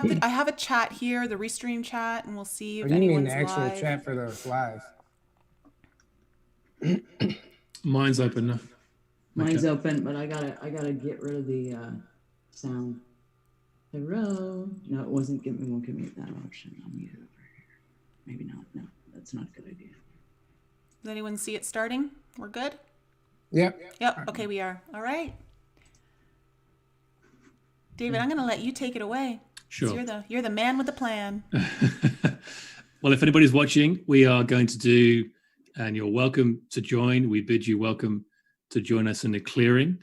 I have a chat here, the Restream chat, and we'll see Or if you mean the anyone's actual live. chat for the live? Mine's open. Mine's open, but I gotta get rid of the sound. Hello. No, it won't give me that option. I'll mute it over here. Maybe not. No, that's not a good idea. Does anyone see it starting? We're good? Yep. Yep. Okay, we are. All right. David, I'm going to let you take it away. Sure. You're the man with the plan. Well, if anybody's watching, we are going to do, and you're welcome to join. We bid you welcome to join us in the clearing,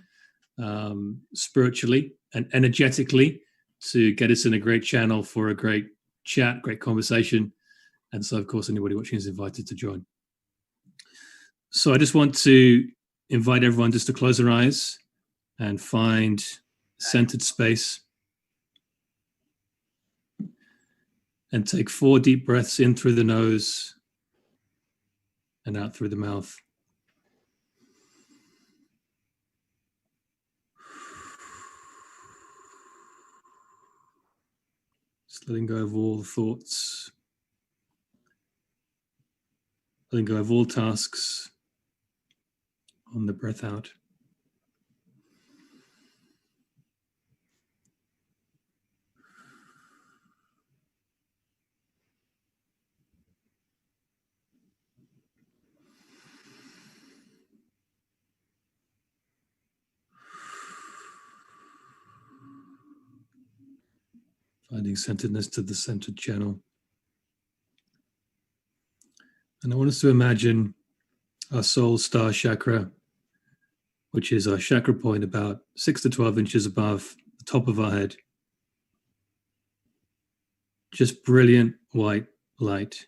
spiritually and energetically, to get us in a great channel for a great chat, great conversation. And so, of course, anybody watching is invited to join. So I just want to invite everyone just to close their eyes and find centered space. And take 4 deep breaths in through the nose and out through the mouth. Just letting go of all thoughts. Letting go of all tasks on the breath out. Finding centeredness to the centered channel. And I want us to imagine our soul star chakra, which is our chakra point about 6 to 12 inches above the top of our head. Just brilliant white light,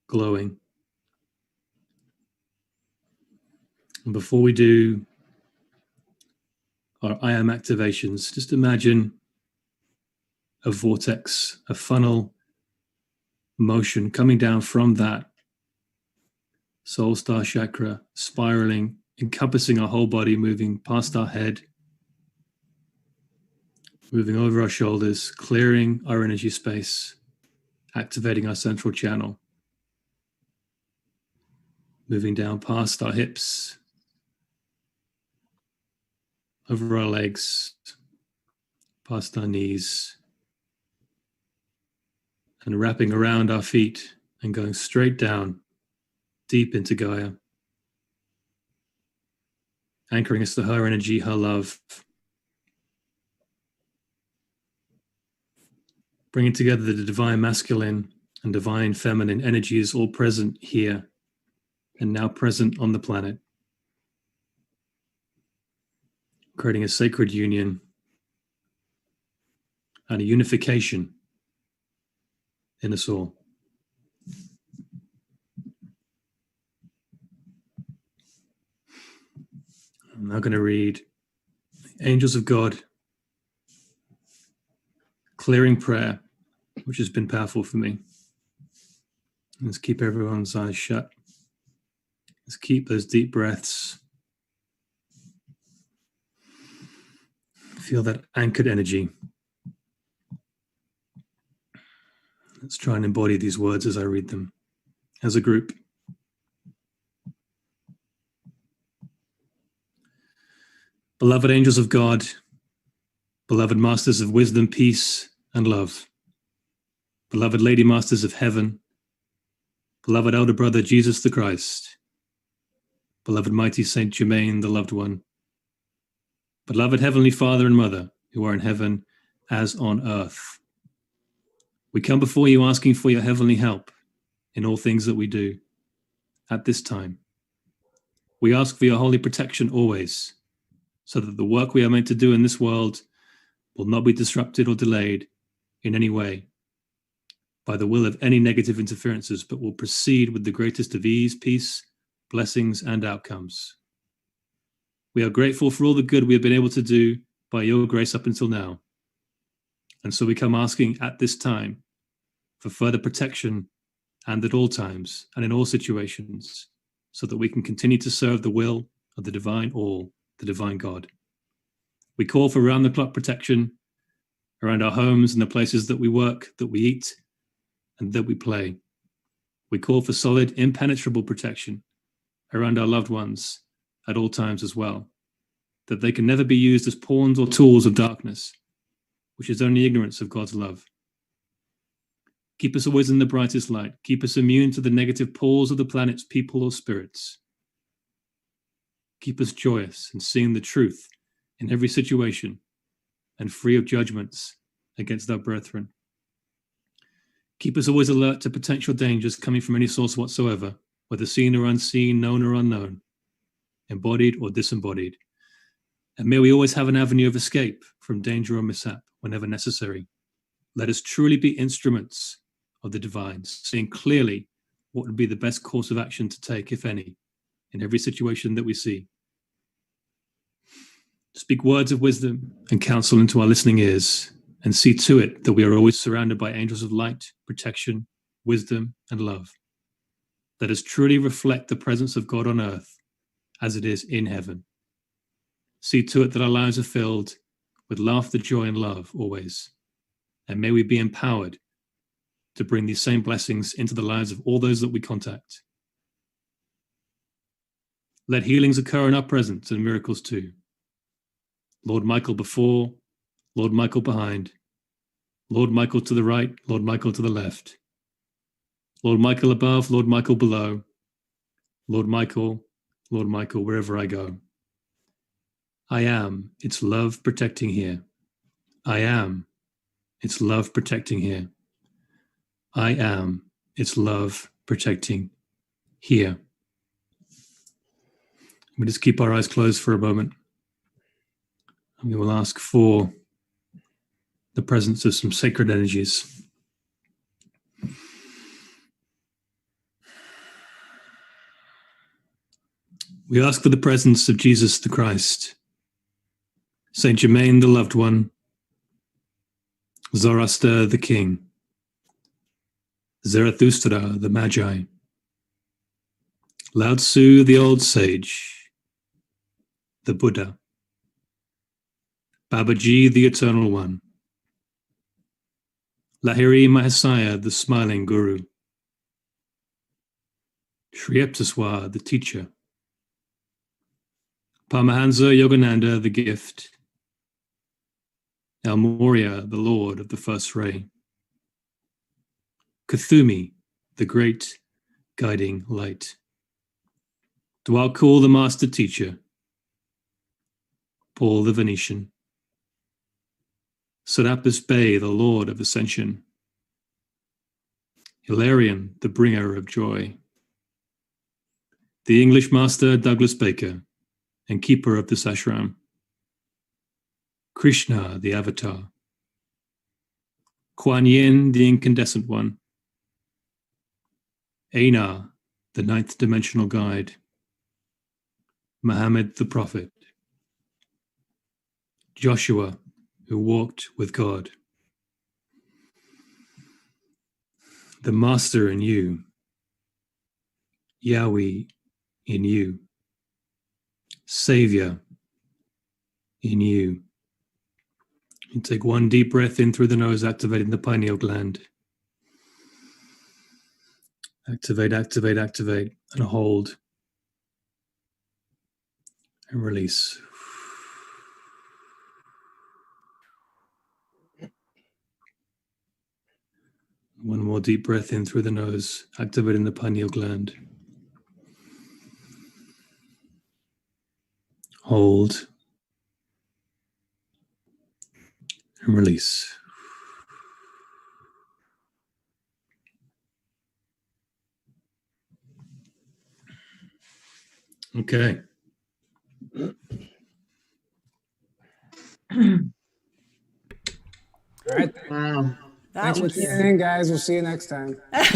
glowing. And before we do our I am activations, just imagine a vortex, a funnel motion coming down from that soul star chakra, spiraling, encompassing our whole body, moving past our head, moving over our shoulders, clearing our energy space, activating our central channel, moving down past our hips, over our legs, past our knees, and wrapping around our feet and going straight down, deep into Gaia, anchoring us to her energy, her love, bringing together the divine masculine and divine feminine energies all present here and now present on the planet, creating a sacred union and a unification in us all. I'm now going to read Angels of God, clearing prayer, which has been powerful for me. Let's keep everyone's eyes shut. Let's keep those deep breaths. Feel that anchored energy. Let's try and embody these words as I read them, as a group. Beloved angels of God, beloved masters of wisdom, peace, and love, beloved lady masters of heaven, beloved elder brother Jesus the Christ, beloved mighty Saint Germain, the loved one, beloved heavenly Father and Mother, who are in heaven as on earth. We come before you asking for your heavenly help in all things that we do at this time. We ask for your holy protection always, so that the work we are meant to do in this world will not be disrupted or delayed in any way by the will of any negative interferences, but will proceed with the greatest of ease, peace, blessings, and outcomes. We are grateful for all the good we have been able to do by your grace up until now. And so we come asking at this time for further protection and at all times and in all situations, so that we can continue to serve the will of the divine all, the divine God. We call for round-the-clock protection around our homes and the places that we work, that we eat, and that we play. We call for solid, impenetrable protection around our loved ones at all times as well, that they can never be used as pawns or tools of darkness, which is only ignorance of God's love. Keep us always in the brightest light. Keep us immune to the negative poles of the planet's people or spirits. Keep us joyous in seeing the truth in every situation and free of judgments against our brethren. Keep us always alert to potential dangers coming from any source whatsoever, whether seen or unseen, known or unknown, embodied or disembodied. And may we always have an avenue of escape from danger or mishap whenever necessary. Let us truly be instruments of the divine, seeing clearly what would be the best course of action to take, if any, in every situation that we see. Speak words of wisdom and counsel into our listening ears, and see to it that we are always surrounded by angels of light, protection, wisdom, and love. Let us truly reflect the presence of God on earth as it is in heaven. See to it that our lives are filled with laughter, joy, and love always. And may we be empowered to bring these same blessings into the lives of all those that we contact. Let healings occur in our presence and miracles too. Lord Michael before, Lord Michael behind, Lord Michael to the right, Lord Michael to the left, Lord Michael above, Lord Michael below, Lord Michael, wherever I go. I am, it's love protecting here. I am, it's love protecting here. I am, it's love protecting here. We just keep our eyes closed for a moment. And we will ask for the presence of some sacred energies. We ask for the presence of Jesus the Christ, Saint Germain the loved one, Zoroaster the king, Zarathustra the magi, Lao Tzu the old sage, the Buddha, Babaji the eternal one, Lahiri Mahasaya the smiling guru, Sri Eptaswar the teacher, Paramahansa Yogananda the gift, El Moria the lord of the first ray, Kuthumi the great guiding light, Dwalkul the master teacher, Paul the Venetian, Serapis Bey the lord of ascension, Hilarion the bringer of joy, the English master Douglas Baker and keeper of this ashram, Krishna the avatar, Kuan Yin the incandescent one, Einar the ninth dimensional guide, Muhammad the prophet, Joshua who walked with God, the master in you, Yahweh in you, Savior in you. And take one deep breath in through the nose, activating the pineal gland. Activate, activate, activate, and hold. And release. One more deep breath in through the nose, activating the pineal gland. Hold. And release. Okay. All right. Wow. That Thanks for was tuning in, guys. We'll see you next time. that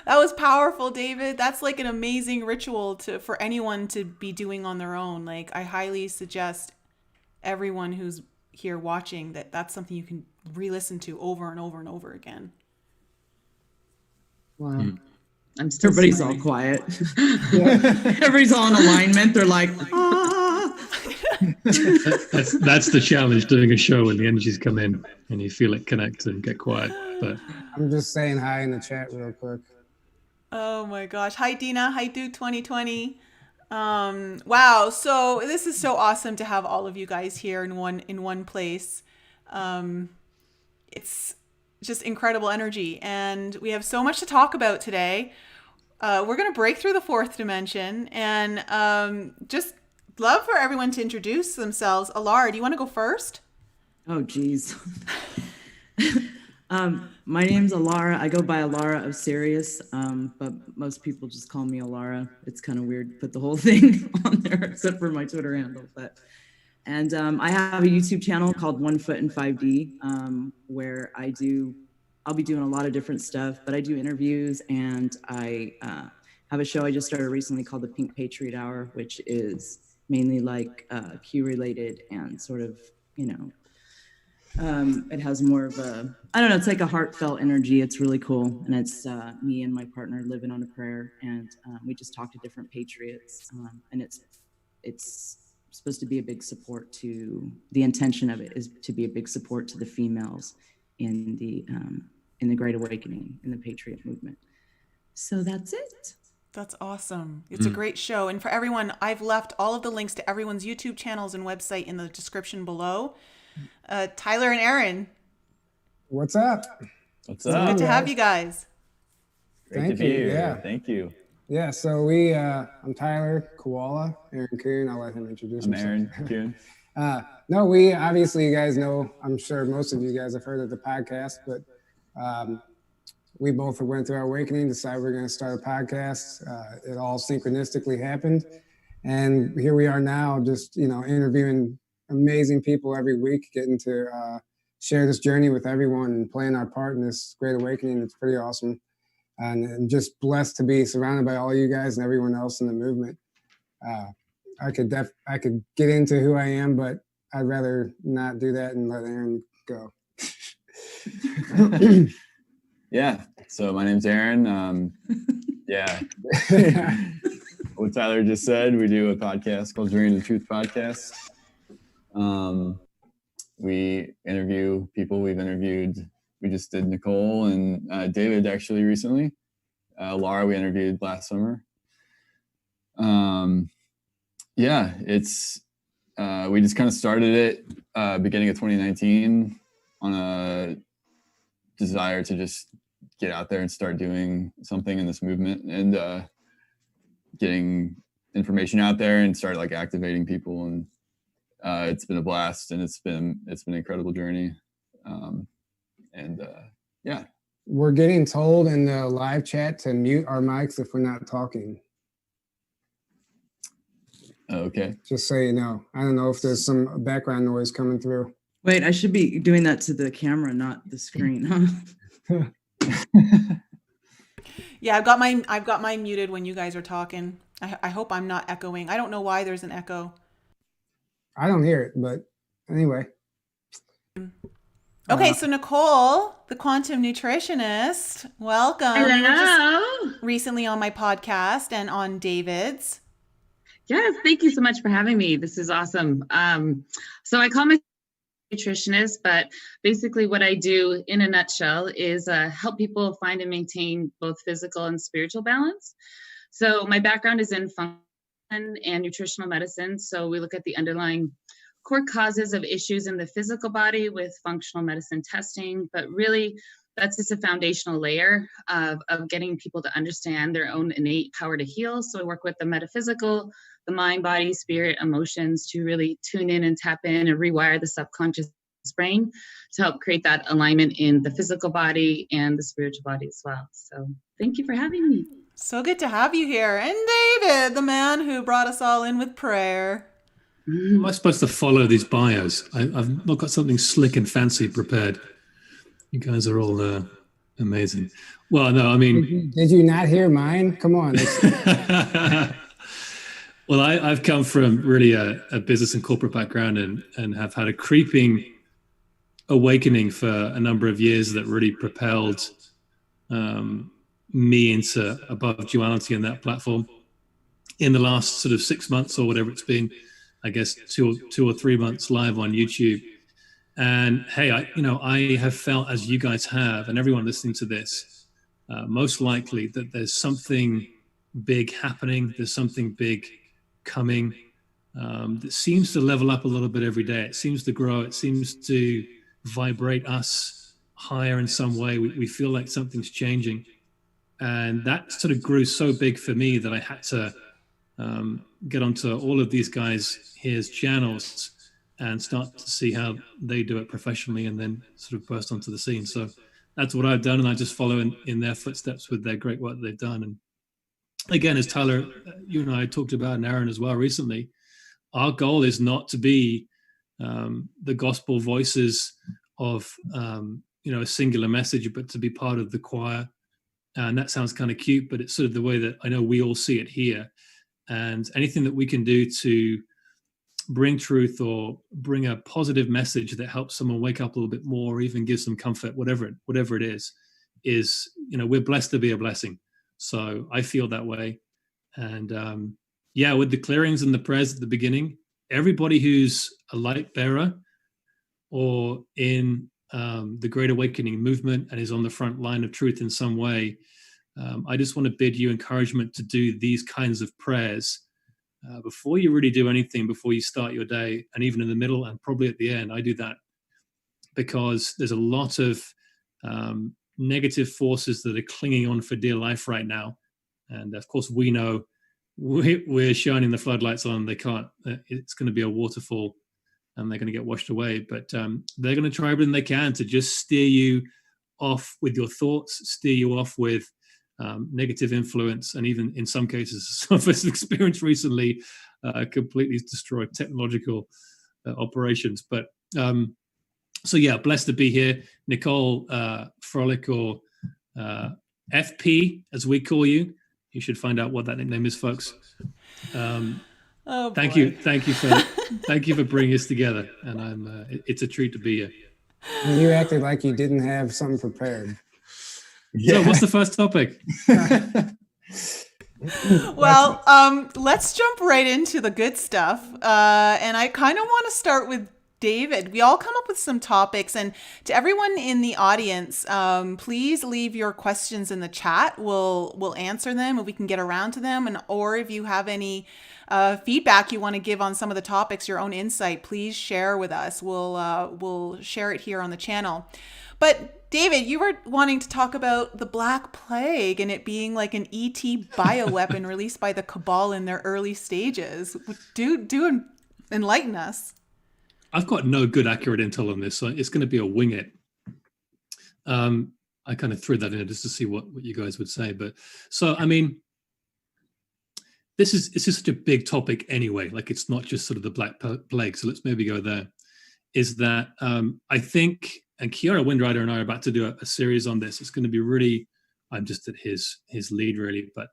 was powerful, David. That's like an amazing ritual for anyone to be doing on their own. Like, I highly suggest everyone who's here watching that's something you can re-listen to over and over and over again. Wow. I'm still everybody's all quiet. Yeah. Everybody's all in alignment. They're like, ah. That's the challenge, doing a show when the energies come in and you feel it connect and get quiet. But I'm just saying hi in the chat real quick. Oh my gosh. Hi, Dina. Hi, Duke 2020. Wow. So this is so awesome to have all of you guys here in one place. It's just incredible energy, and we have so much to talk about today. We're going to break through the fourth dimension, and just love for everyone to introduce themselves. Alara, do you want to go first? Oh, geez. My name's Alara. I go by Alara of Sirius, but most people just call me Alara. It's kind of weird to put the whole thing on there, except for my Twitter handle. And I have a YouTube channel called 1 Foot in 5D, where I'll be doing a lot of different stuff, but I do interviews, and I have a show I just started recently called the Pink Patriot Hour, which is mainly like Q related and sort of, it has more of a, I don't know, it's like a heartfelt energy. It's really cool. And it's me and my partner living on a prayer, and we just talk to different patriots, and it's supposed to be a big support to, the intention of it is to be a big support to the females in the Great Awakening, in the Patriot movement. So that's it. That's awesome. It's a great show. And for everyone, I've left all of the links to everyone's YouTube channels and website in the description below. Tyler and Aaron. What's up? What's So up? good to have you guys. Great Thank to be you. here. Yeah. Thank you. Yeah, so I'm Tyler Koala, Aaron Kuhn. I'll let him introduce I'm himself. Aaron Kuhn. No, we obviously, you guys know, I'm sure most of you guys have heard of the podcast, but we both went through our awakening, decided we're going to start a podcast. It all synchronistically happened. And here we are now, just, interviewing amazing people every week, getting to share this journey with everyone and playing our part in this great awakening. It's pretty awesome. And just blessed to be surrounded by all you guys and everyone else in the movement. I could get into who I am, but I'd rather not do that and let Aaron go. Yeah. So my name's Aaron. Yeah. What Tyler just said, we do a podcast called Journey to Truth Podcast. We interview people we've interviewed. We just did Nicole and David actually recently. Laura, we interviewed last summer. Yeah, it's we just kind of started it beginning of 2019 on a desire to just get out there and start doing something in this movement and getting information out there and start like activating people, and it's been a blast, and it's been an incredible journey. Yeah. We're getting told in the live chat to mute our mics if we're not talking. Okay. Just so you know. I don't know if there's some background noise coming through. Wait, I should be doing that to the camera, not the screen, huh? Yeah, I've got mine muted when you guys are talking. I hope I'm not echoing. I don't know why there's an echo. I don't hear it, but anyway. Okay, so Nicole, the Quantum Nutritionist, welcome. You were just recently on my podcast and on David's. Yes, thank you so much for having me. This is awesome. So I call myself a nutritionist, but basically what I do in a nutshell is help people find and maintain both physical and spiritual balance. So my background is in function and nutritional medicine. So we look at the underlying core causes of issues in the physical body with functional medicine testing, but really that's just a foundational layer of getting people to understand their own innate power to heal. So I work with the metaphysical, the mind, body, spirit, emotions to really tune in and tap in and rewire the subconscious brain to help create that alignment in the physical body and the spiritual body as well. So thank you for having me. So good to have you here. And David, the man who brought us all in with prayer. am I supposed to follow these bios? I've not got something slick and fancy prepared. You guys are all amazing. Well, no, I mean... Did you not hear mine? Come on. Well, I've come from really a business and corporate background and have had a creeping awakening for a number of years that really propelled me into Above Duality and that platform in the last sort of 6 months or whatever it's been. I guess, two or 3 months live on YouTube. And hey, I have felt, as you guys have, and everyone listening to this, most likely that there's something big happening. There's something big coming that seems to level up a little bit every day. It seems to grow. It seems to vibrate us higher in some way. We feel like something's changing. And that sort of grew so big for me that I had to get onto all of these guys here's channels and start to see how they do it professionally, and then sort of burst onto the scene. So that's what I've done, and I just follow in their footsteps with their great work that they've done. And again, as Tyler, you and I talked about, and Aaron as well recently, our goal is not to be the gospel voices of a singular message, but to be part of the choir. And that sounds kind of cute, but it's sort of the way that I know we all see it here. And anything that we can do to bring truth or bring a positive message that helps someone wake up a little bit more, or even gives them comfort, whatever it is, we're blessed to be a blessing. So I feel that way. And with the clearings and the prayers at the beginning, everybody who's a light bearer or in the Great Awakening movement and is on the front line of truth in some way, I just want to bid you encouragement to do these kinds of prayers before you really do anything, before you start your day, and even in the middle and probably at the end. I do that because there's a lot of negative forces that are clinging on for dear life right now. And of course, we know we're shining the floodlights on. They can't, it's going to be a waterfall and they're going to get washed away. But they're going to try everything they can to just steer you off with your thoughts, steer you off with negative influence, and even in some cases, some of us experienced recently, completely destroyed technological operations. But blessed to be here. Nicole Frolic, or FP, as we call you. You should find out what that nickname is, folks. Thank you for bringing us together, and it's a treat to be here. You acted like you didn't have something prepared. Yeah. So what's the first topic? Well, let's jump right into the good stuff. And I kind of want to start with David. We all come up with some topics, and to everyone in the audience, please leave your questions in the chat. We'll answer them if we can get around to them, or if you have any feedback you want to give on some of the topics, your own insight, please share with us. We'll share it here on the channel. But David, you were wanting to talk about the Black Plague and it being like an ET bioweapon released by the Cabal in their early stages. Do enlighten us. I've got no good accurate intel on this, so it's going to be a wing it. I kind of threw that in just to see what you guys would say. But so, I mean, it's just such a big topic anyway. Like, it's not just sort of the Black Plague. So let's maybe go there. Is that I think, and Kiara Windrider and I are about to do a series on this. It's going to be really, I'm just at his lead really, but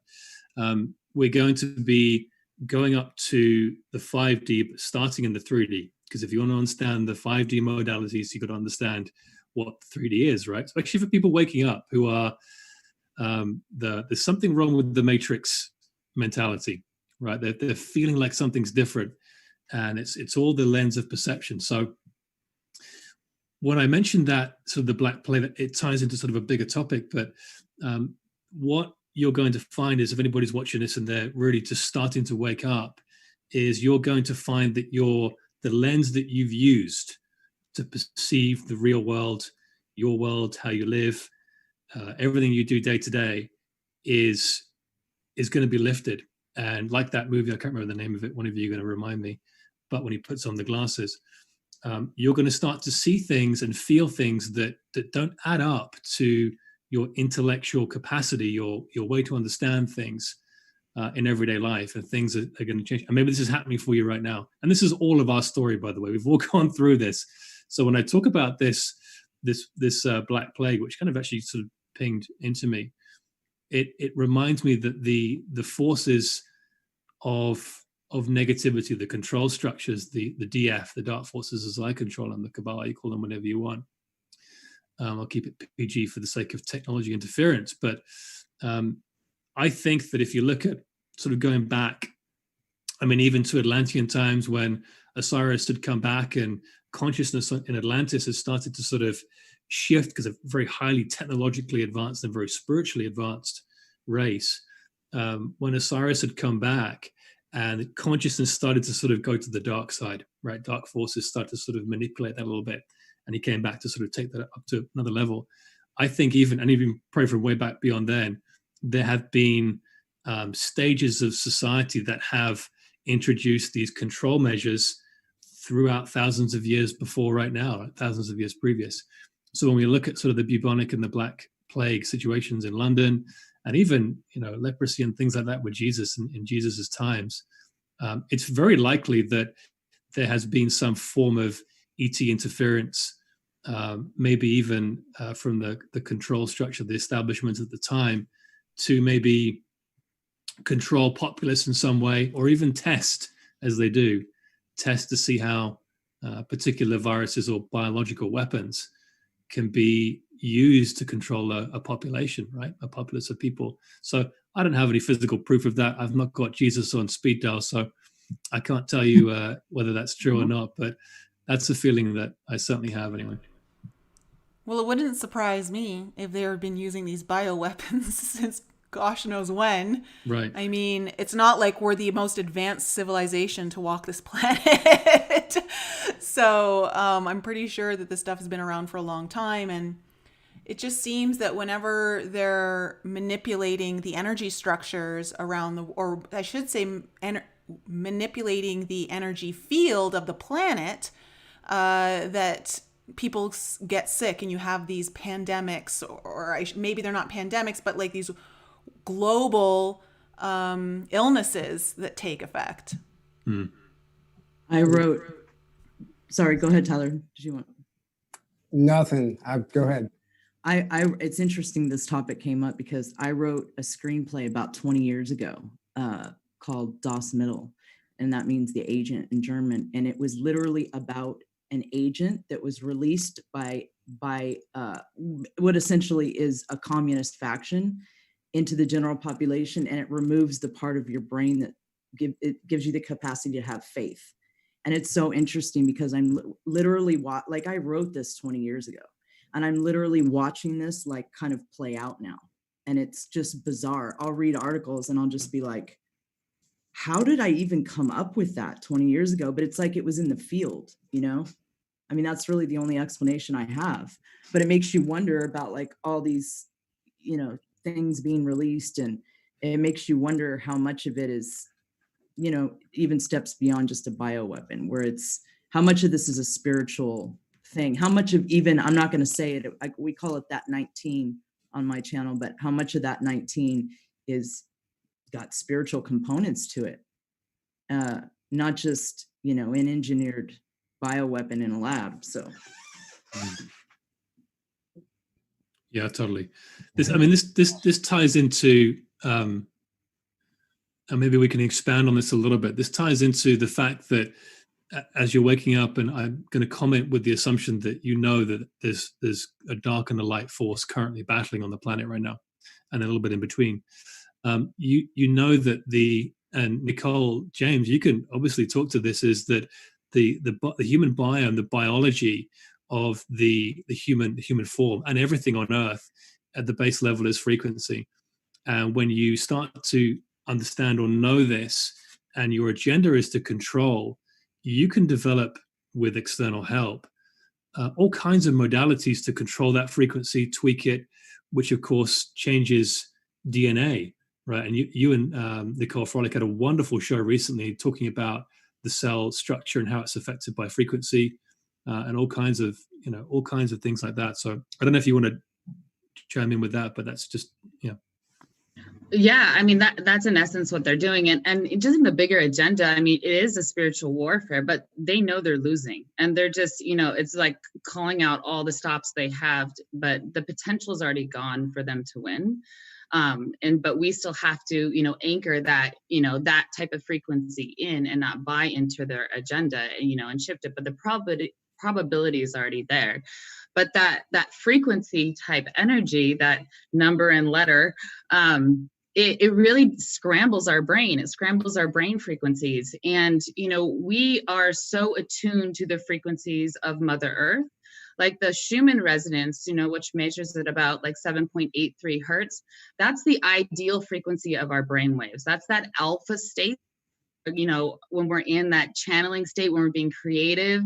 we're going to be going up to the 5D, but starting in the 3D. Because if you want to understand the 5D modalities, you've got to understand what 3D is, right? Especially for people waking up who are, there's something wrong with the Matrix mentality, right? They're feeling like something's different, and it's all the lens of perception. So when I mentioned that sort of the Black Plague, it ties into sort of a bigger topic, but what you're going to find is, if anybody's watching this and they're really just starting to wake up, is you're going to find that the lens that you've used to perceive the real world, your world, how you live, everything you do day to day is going to be lifted. And like that movie, I can't remember the name of it, one of you are going to remind me, but when he puts on the glasses, you're going to start to see things and feel things that don't add up to your intellectual capacity, your way to understand things in everyday life, and things are going to change. And maybe this is happening for you right now. And this is all of our story, by the way. We've all gone through this. So when I talk about this Black Plague, which kind of actually sort of pinged into me, it reminds me that the forces of negativity, the control structures, the DF, the dark forces as I control them, the Kabbalah, you call them whatever you want. I'll keep it PG for the sake of technology interference. But I think that if you look at sort of going back I mean, even to Atlantean times when Osiris had come back and consciousness in Atlantis has started to sort of shift because of very highly technologically advanced and very spiritually advanced race. When Osiris had come back and consciousness started to sort of go to the dark side, right? Dark forces started to sort of manipulate that a little bit. And he came back to sort of take that up to another level. I think even probably from way back beyond then, there have been stages of society that have introduced these control measures throughout thousands of years before right now, thousands of years previous. So when we look at sort of the bubonic and the Black Plague situations in London, and even, you know, leprosy and things like that with Jesus in Jesus's times, it's very likely that there has been some form of ET interference, maybe even from the control structure of the establishment at the time, to maybe control populace in some way, or even test, as they do, test to see how particular viruses or biological weapons can be used to control a population, right? A populace of people. So I don't have any physical proof of that. I've not got Jesus on speed dial, so I can't tell you whether that's true or not, but that's a feeling that I certainly have anyway. Well, it wouldn't surprise me if they've been using these bioweapons since gosh knows when. Right. I mean, it's not like we're the most advanced civilization to walk this planet. So I'm pretty sure that this stuff has been around for a long time. And it just seems that whenever they're manipulating the energy structures around the, or I should say, manipulating the energy field of the planet, that people get sick and you have these pandemics, or maybe they're not pandemics, but like these global illnesses that take effect. I wrote, sorry, go ahead, Tyler. Did you want? Nothing. Go ahead. It's interesting this topic came up because I wrote a screenplay about 20 years ago called Das Mittel, and that means the agent in German. And it was literally about an agent that was released by what essentially is a communist faction into the general population, and it removes the part of your brain that gives you the capacity to have faith. And it's so interesting because I'm literally like I wrote this 20 years ago, and I'm literally watching this like kind of play out now, and it's just bizarre. I'll read articles and I'll just be like, how did I even come up with that 20 years ago? But it's like it was in the field, you know? I mean, that's really the only explanation I have. But it makes you wonder about like all these, you know, things being released, and it makes you wonder how much of it is, you know, even steps beyond just a bioweapon, where it's how much of this is a spiritual thing, how much of even, I'm not going to say it, we call it that 19 on my channel, but how much of that 19 is got spiritual components to it, not just, you know, an engineered bioweapon in a lab. So yeah, totally. This ties into and maybe we can expand on this a little bit. This ties into the fact that as you're waking up, and I'm going to comment with the assumption that you know that there's a dark and a light force currently battling on the planet right now, and a little bit in between. You know that and Nicole James, you can obviously talk to this, is that the human biome, the biology of the human form and everything on Earth at the base level is frequency. And when you start to understand or know this, and your agenda is to control, you can develop with external help all kinds of modalities to control that frequency, tweak it, which of course changes DNA, right? And you and Nicole Frolic had a wonderful show recently talking about the cell structure and how it's affected by frequency, and all kinds of things like that. So I don't know if you want to chime in with that, but that's just, yeah. Yeah, I mean, that's in essence what they're doing. And just in the bigger agenda, I mean, it is a spiritual warfare, but they know they're losing. And they're just, you know, it's like calling out all the stops they have, but the potential is already gone for them to win. But we still have to, you know, anchor that, you know, that type of frequency in and not buy into their agenda, you know, and shift it. But the probability is already there. But that frequency type energy, that number and letter, it really scrambles our brain. It scrambles our brain frequencies. And, we are so attuned to the frequencies of Mother Earth. Like the Schumann resonance, which measures at about like 7.83 hertz, that's the ideal frequency of our brain waves. That's that alpha state, when we're in that channeling state, when we're being creative,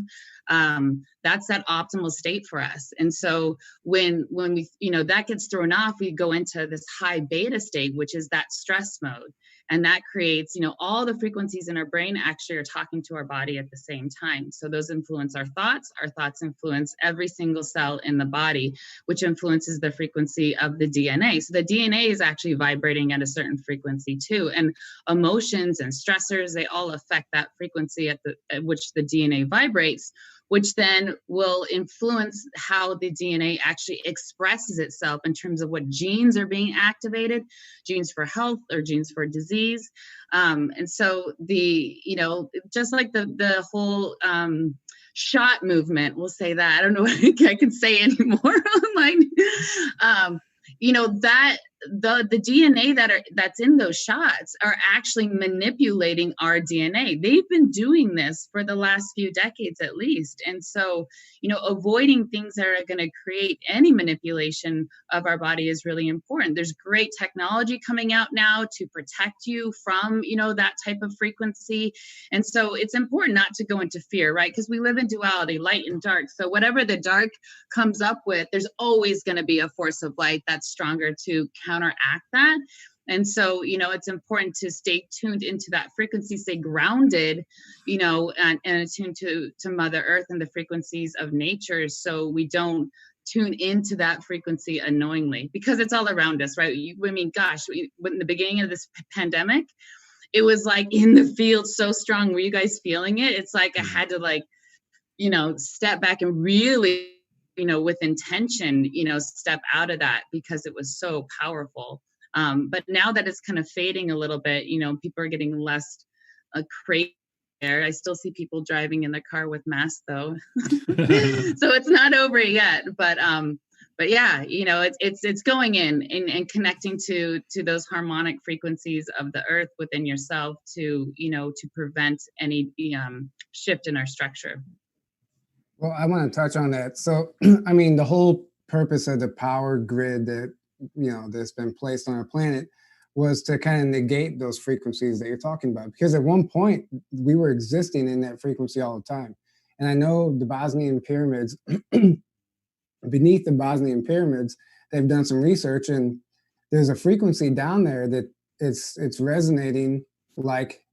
that's that optimal state for us. And so when we, that gets thrown off, we go into this high beta state, which is that stress mode. And that creates, all the frequencies in our brain actually are talking to our body at the same time. So those influence our thoughts influence every single cell in the body, which influences the frequency of the DNA. So the DNA is actually vibrating at a certain frequency too. And emotions and stressors, they all affect that frequency at which the DNA vibrates, which then will influence how the DNA actually expresses itself in terms of what genes are being activated, genes for health or genes for disease. And so just like the whole shot movement, we'll say that. I don't know what I can say anymore online. That the DNA that's in those shots are actually manipulating our DNA. They've been doing this for the last few decades at least. And so, avoiding things that are going to create any manipulation of our body is really important. There's great technology coming out now to protect you from, that type of frequency. And so it's important not to go into fear, right? Because we live in duality, light and dark. So whatever the dark comes up with, there's always going to be a force of light that's stronger to counteract that. And so, it's important to stay tuned into that frequency, stay grounded, and attuned to Mother Earth and the frequencies of nature, so we don't tune into that frequency unknowingly, because it's all around us, right? Gosh, in the beginning of this pandemic, it was like in the field so strong. Were you guys feeling it? It's like I had to step back and really, with intention, step out of that, because it was so powerful. But now that it's kind of fading a little bit, people are getting less crazy there. I still see people driving in the car with masks though. So it's not over yet, but yeah, it's going in and connecting to those harmonic frequencies of the earth within yourself to prevent any shift in our structure. Well, I want to touch on that. So, the whole purpose of the power grid that, that's been placed on our planet was to kind of negate those frequencies that you're talking about. Because at one point, we were existing in that frequency all the time. And I know the Bosnian pyramids, beneath the Bosnian pyramids, they've done some research, and there's a frequency down there that it's resonating like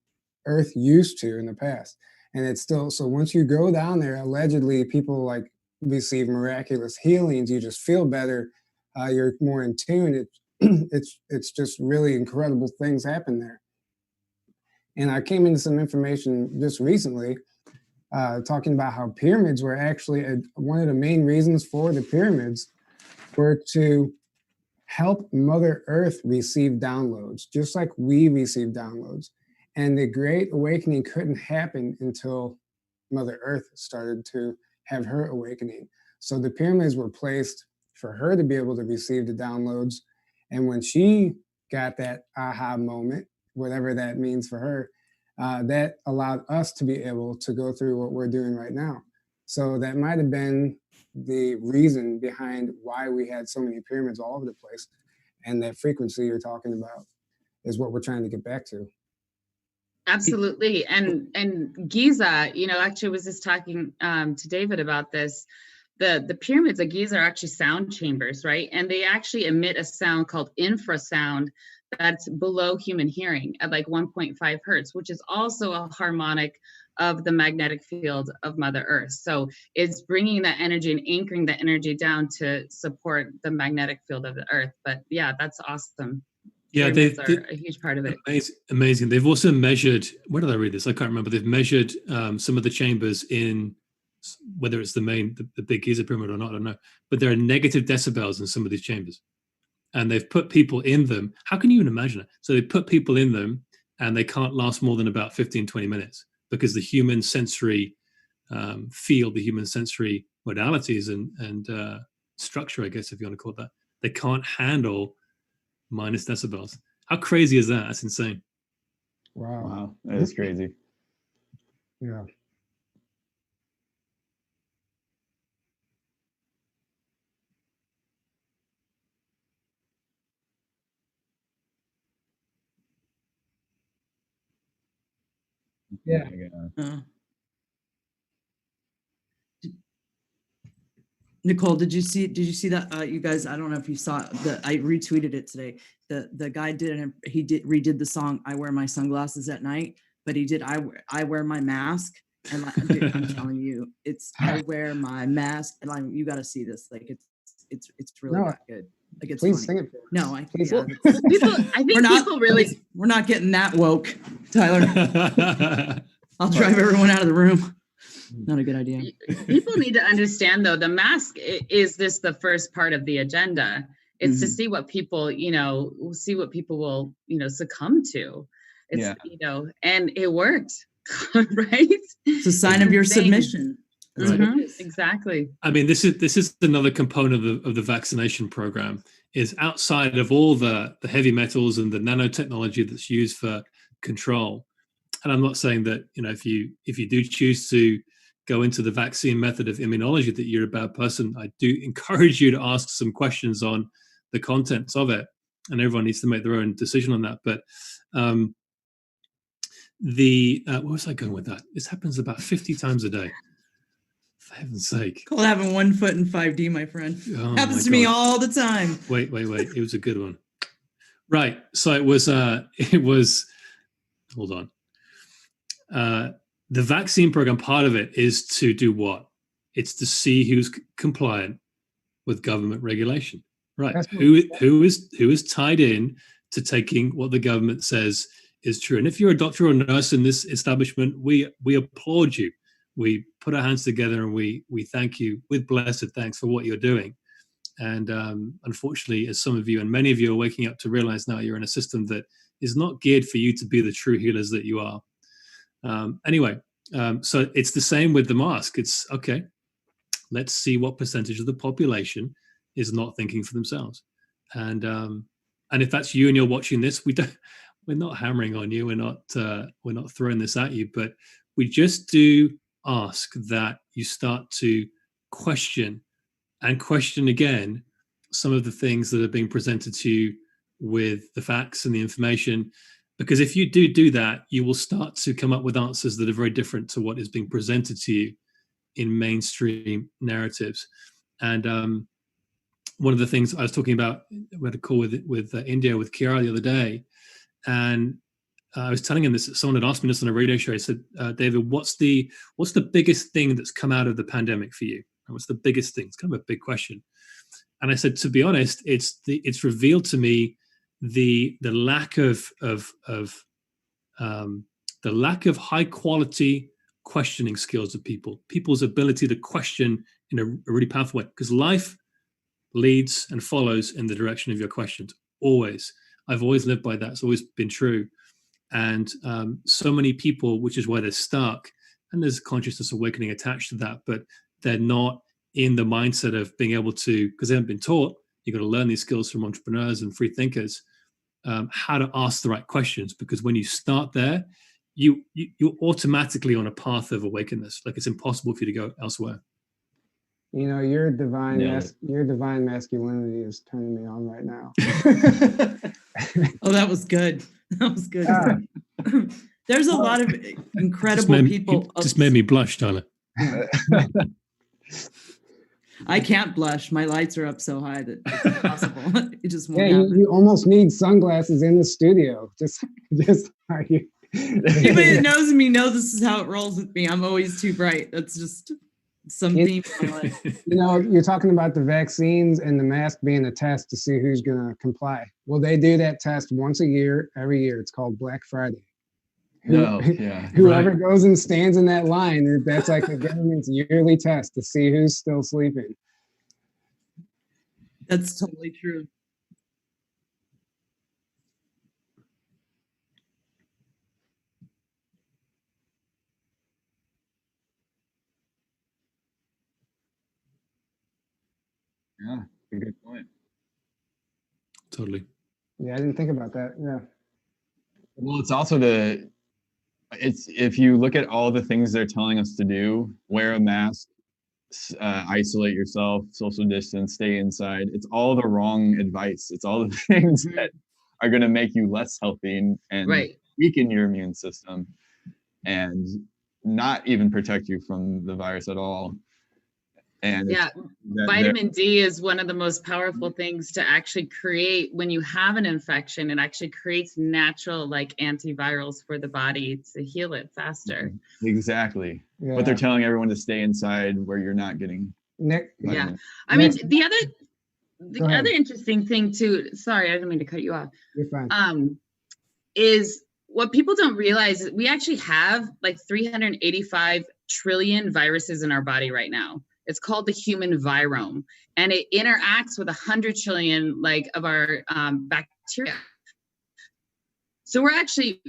Earth used to in the past. And it's still, so once you go down there, allegedly people receive miraculous healings. You just feel better. You're more in tune. It's just really incredible things happen there. And I came into some information just recently talking about how pyramids were actually one of the main reasons for the pyramids were to help Mother Earth receive downloads, just like we receive downloads. And the Great Awakening couldn't happen until Mother Earth started to have her awakening. So the pyramids were placed for her to be able to receive the downloads. And when she got that aha moment, whatever that means for her, that allowed us to be able to go through what we're doing right now. So that might have been the reason behind why we had so many pyramids all over the place. And that frequency you're talking about is what we're trying to get back to. Absolutely. And Giza, actually was just talking to David about this. The pyramids of Giza are actually sound chambers, right? And they actually emit a sound called infrasound that's below human hearing at like 1.5 hertz, which is also a harmonic of the magnetic field of Mother Earth. So it's bringing that energy and anchoring that energy down to support the magnetic field of the Earth. But yeah, that's awesome. Yeah, they are a huge part of it. Amazing. They've also measured, where did I read this? I can't remember. They've measured some of the chambers in, whether it's the big Giza pyramid or not, I don't know. But there are negative decibels in some of these chambers. And they've put people in them. How can you even imagine it? So they put people in them and they can't last more than about 15, 20 minutes because the human sensory field, the human sensory modalities and structure, I guess, if you want to call it that, they can't handle minus decibels. How crazy is that? That's insane. Wow. Wow, that is crazy. Yeah. Yeah. Uh, Nicole, did you see that? You guys, I don't know if you saw that. I retweeted it today. The guy redid the song "I Wear My Sunglasses at Night," but he did I wear my mask. And like, dude, I'm telling you, it's I wear my mask, and like you got to see this. Like it's really No, that good. Like it's please funny. sing it for us. No, I Please. yeah, People, I think people really, we're not getting that woke, Tyler. I'll drive everyone out of the room. Not a good idea. people need to understand though, the mask is this the first part of the agenda. It's to Mhm. see what people, see what people will, succumb to. It's, Yeah. And it worked, right? It's a sign of your insane. submission. That's what it Mhm, is. exactly. I mean, this is another component of the vaccination program. Is outside of all the heavy metals and the nanotechnology that's used for control. And I'm not saying that if you do choose to go into the vaccine method of immunology that you're a bad person. I do encourage you to ask some questions on the contents of it, and everyone needs to make their own decision on that. But what was I going with that? This happens about 50 times a day. For heaven's sake. Called having 1 foot in 5D, my friend. Oh, Happens to me all the time. Wait. It was a good one. Right. So it was, hold on. The vaccine program, part of it is to do what? It's to see who's compliant with government regulation. Right. Who is tied in to taking what the government says is true. And if you're a doctor or a nurse in this establishment, we applaud you. We put our hands together and we thank you with blessed thanks for what you're doing. And unfortunately, as some of you and many of you are waking up to realize now, you're in a system that is not geared for you to be the true healers that you are. Anyway, so it's the same with the mask. It's okay. Let's see what percentage of the population is not thinking for themselves. And if that's you and you're watching this, we're not hammering on you. We're not throwing this at you, but we just do ask that you start to question and question again some of the things that are being presented to you with the facts and the information. Because if you do that, you will start to come up with answers that are very different to what is being presented to you in mainstream narratives. And one of the things I was talking about, we had a call with India, with Kiara the other day, and I was telling him this. Someone had asked me this on a radio show. I said, David, what's the biggest thing that's come out of the pandemic for you? And what's the biggest thing? It's kind of a big question. And I said, to be honest, it's revealed to me the lack of high quality questioning skills of people's ability to question in a really powerful way, because life leads and follows in the direction of your questions. Always. I've always lived by that. It's always been true. And so many people, which is why they're stuck, and there's consciousness awakening attached to that, but they're not in the mindset of being able to, because they haven't been taught. You've got to learn these skills from entrepreneurs and free thinkers, how to ask the right questions. Because when you start there, you're automatically on a path of awakeness. Like, it's impossible for you to go elsewhere. Your divine masculinity is turning me on right now. Oh, that was good. That was good. There's a lot of incredible people. Just made me blush, Tyler. I can't blush. My lights are up so high that it's impossible. It just won't Yeah, happen. you almost need sunglasses in the studio. Just are you? Anybody that knows me knows this is how it rolls with me. I'm always too bright. That's just some theme in my life. You're talking about the vaccines and the mask being a test to see who's going to comply. Well, they do that test once a year, every year. It's called Black Friday. Whoever goes and stands in that line, that's like the government's yearly test to see who's still sleeping. That's totally true. Yeah, a good point. Totally. Yeah, I didn't think about that. Yeah. Well, it's also it's if you look at all the things they're telling us to do, wear a mask, isolate yourself, social distance, stay inside. It's all the wrong advice. It's all the things that are going to make you less healthy and Right. weaken your immune system and not even protect you from the virus at all. And Yeah, vitamin D is one of the most powerful things to actually create when you have an infection. It actually creates natural like antivirals for the body to heal it faster. Exactly. Yeah. But they're telling everyone to stay inside where you're not getting Nick. Yeah. vitamin. I mean, Next- the Go ahead. other interesting thing too, sorry, I didn't mean to cut you off. You're fine. Is what people don't realize is we actually have like 385 trillion viruses in our body right now. It's called the human virome, and it interacts with 100 trillion like of our bacteria. So we're actually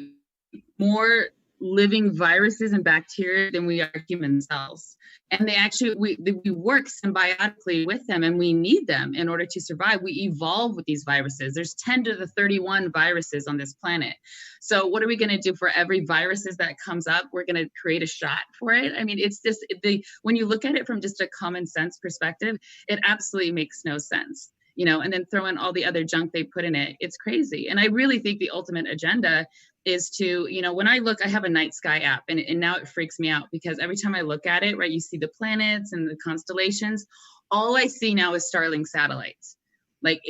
more living viruses and bacteria than we are human cells. And they actually, we work symbiotically with them, and we need them in order to survive. We evolve with these viruses. There's 10 to the 31 viruses on this planet. So what are we going to do for every viruses that comes up? We're going to create a shot for it. I mean, it's just, when you look at it from just a common sense perspective, it absolutely makes no sense. You know, and then throw in all the other junk they put in it. It's crazy. And I really think the ultimate agenda is to, you know, when I look, I have a night sky app, and now it freaks me out because every time I look at it, right, you see the planets and the constellations. All I see now is Starlink satellites. Like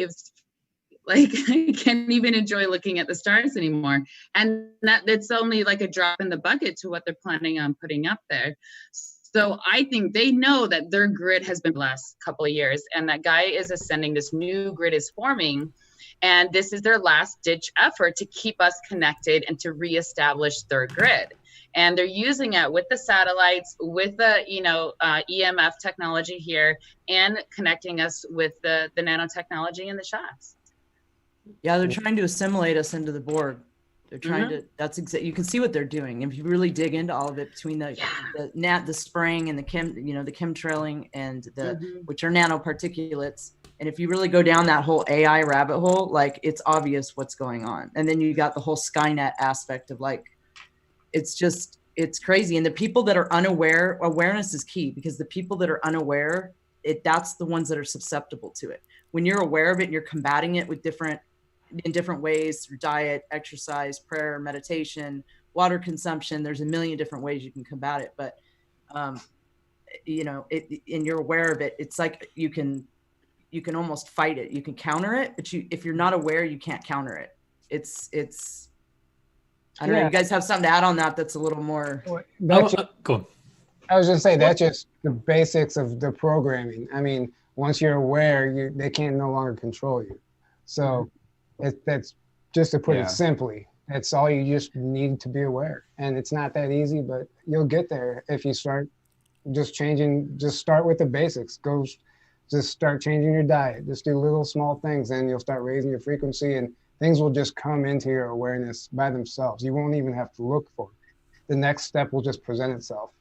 I can't even enjoy looking at the stars anymore. And that's only like a drop in the bucket to what they're planning on putting up there. So I think they know that their grid has been blessed a couple of years, and that Gaia is ascending, this new grid is forming, and this is their last ditch effort to keep us connected and to reestablish their grid. And they're using it with the satellites, with the EMF technology here, and connecting us with the nanotechnology and the shots. Yeah, they're trying to assimilate us into the Borg. They're trying to, you can see what they're doing. If you really dig into all of it, between the spraying and the chemtrailing and which are nanoparticulates. And if you really go down that whole AI rabbit hole, like, it's obvious what's going on. And then you got the whole Skynet aspect of, like, it's crazy. And the people that are unaware, awareness is key, because the people that are unaware, that's the ones that are susceptible to it. When you're aware of it and you're combating it with in different ways, through diet, exercise, prayer, meditation, water consumption, there's a million different ways you can combat it. But, and you're aware of it, it's like you can almost fight it. You can counter it, but if you're not aware, you can't counter it. It's, I don't know, you guys have something to add on that that's a little more. Go on. I was just saying, that's just the basics of the programming. I mean, once you're aware, they can no longer control you. So that's just to put it simply. That's all you just need to be aware. And it's not that easy, but you'll get there if you start just start with the basics. Just start changing your diet. Just do little small things, and you'll start raising your frequency, and things will just come into your awareness by themselves. You won't even have to look for it. The next step will just present itself.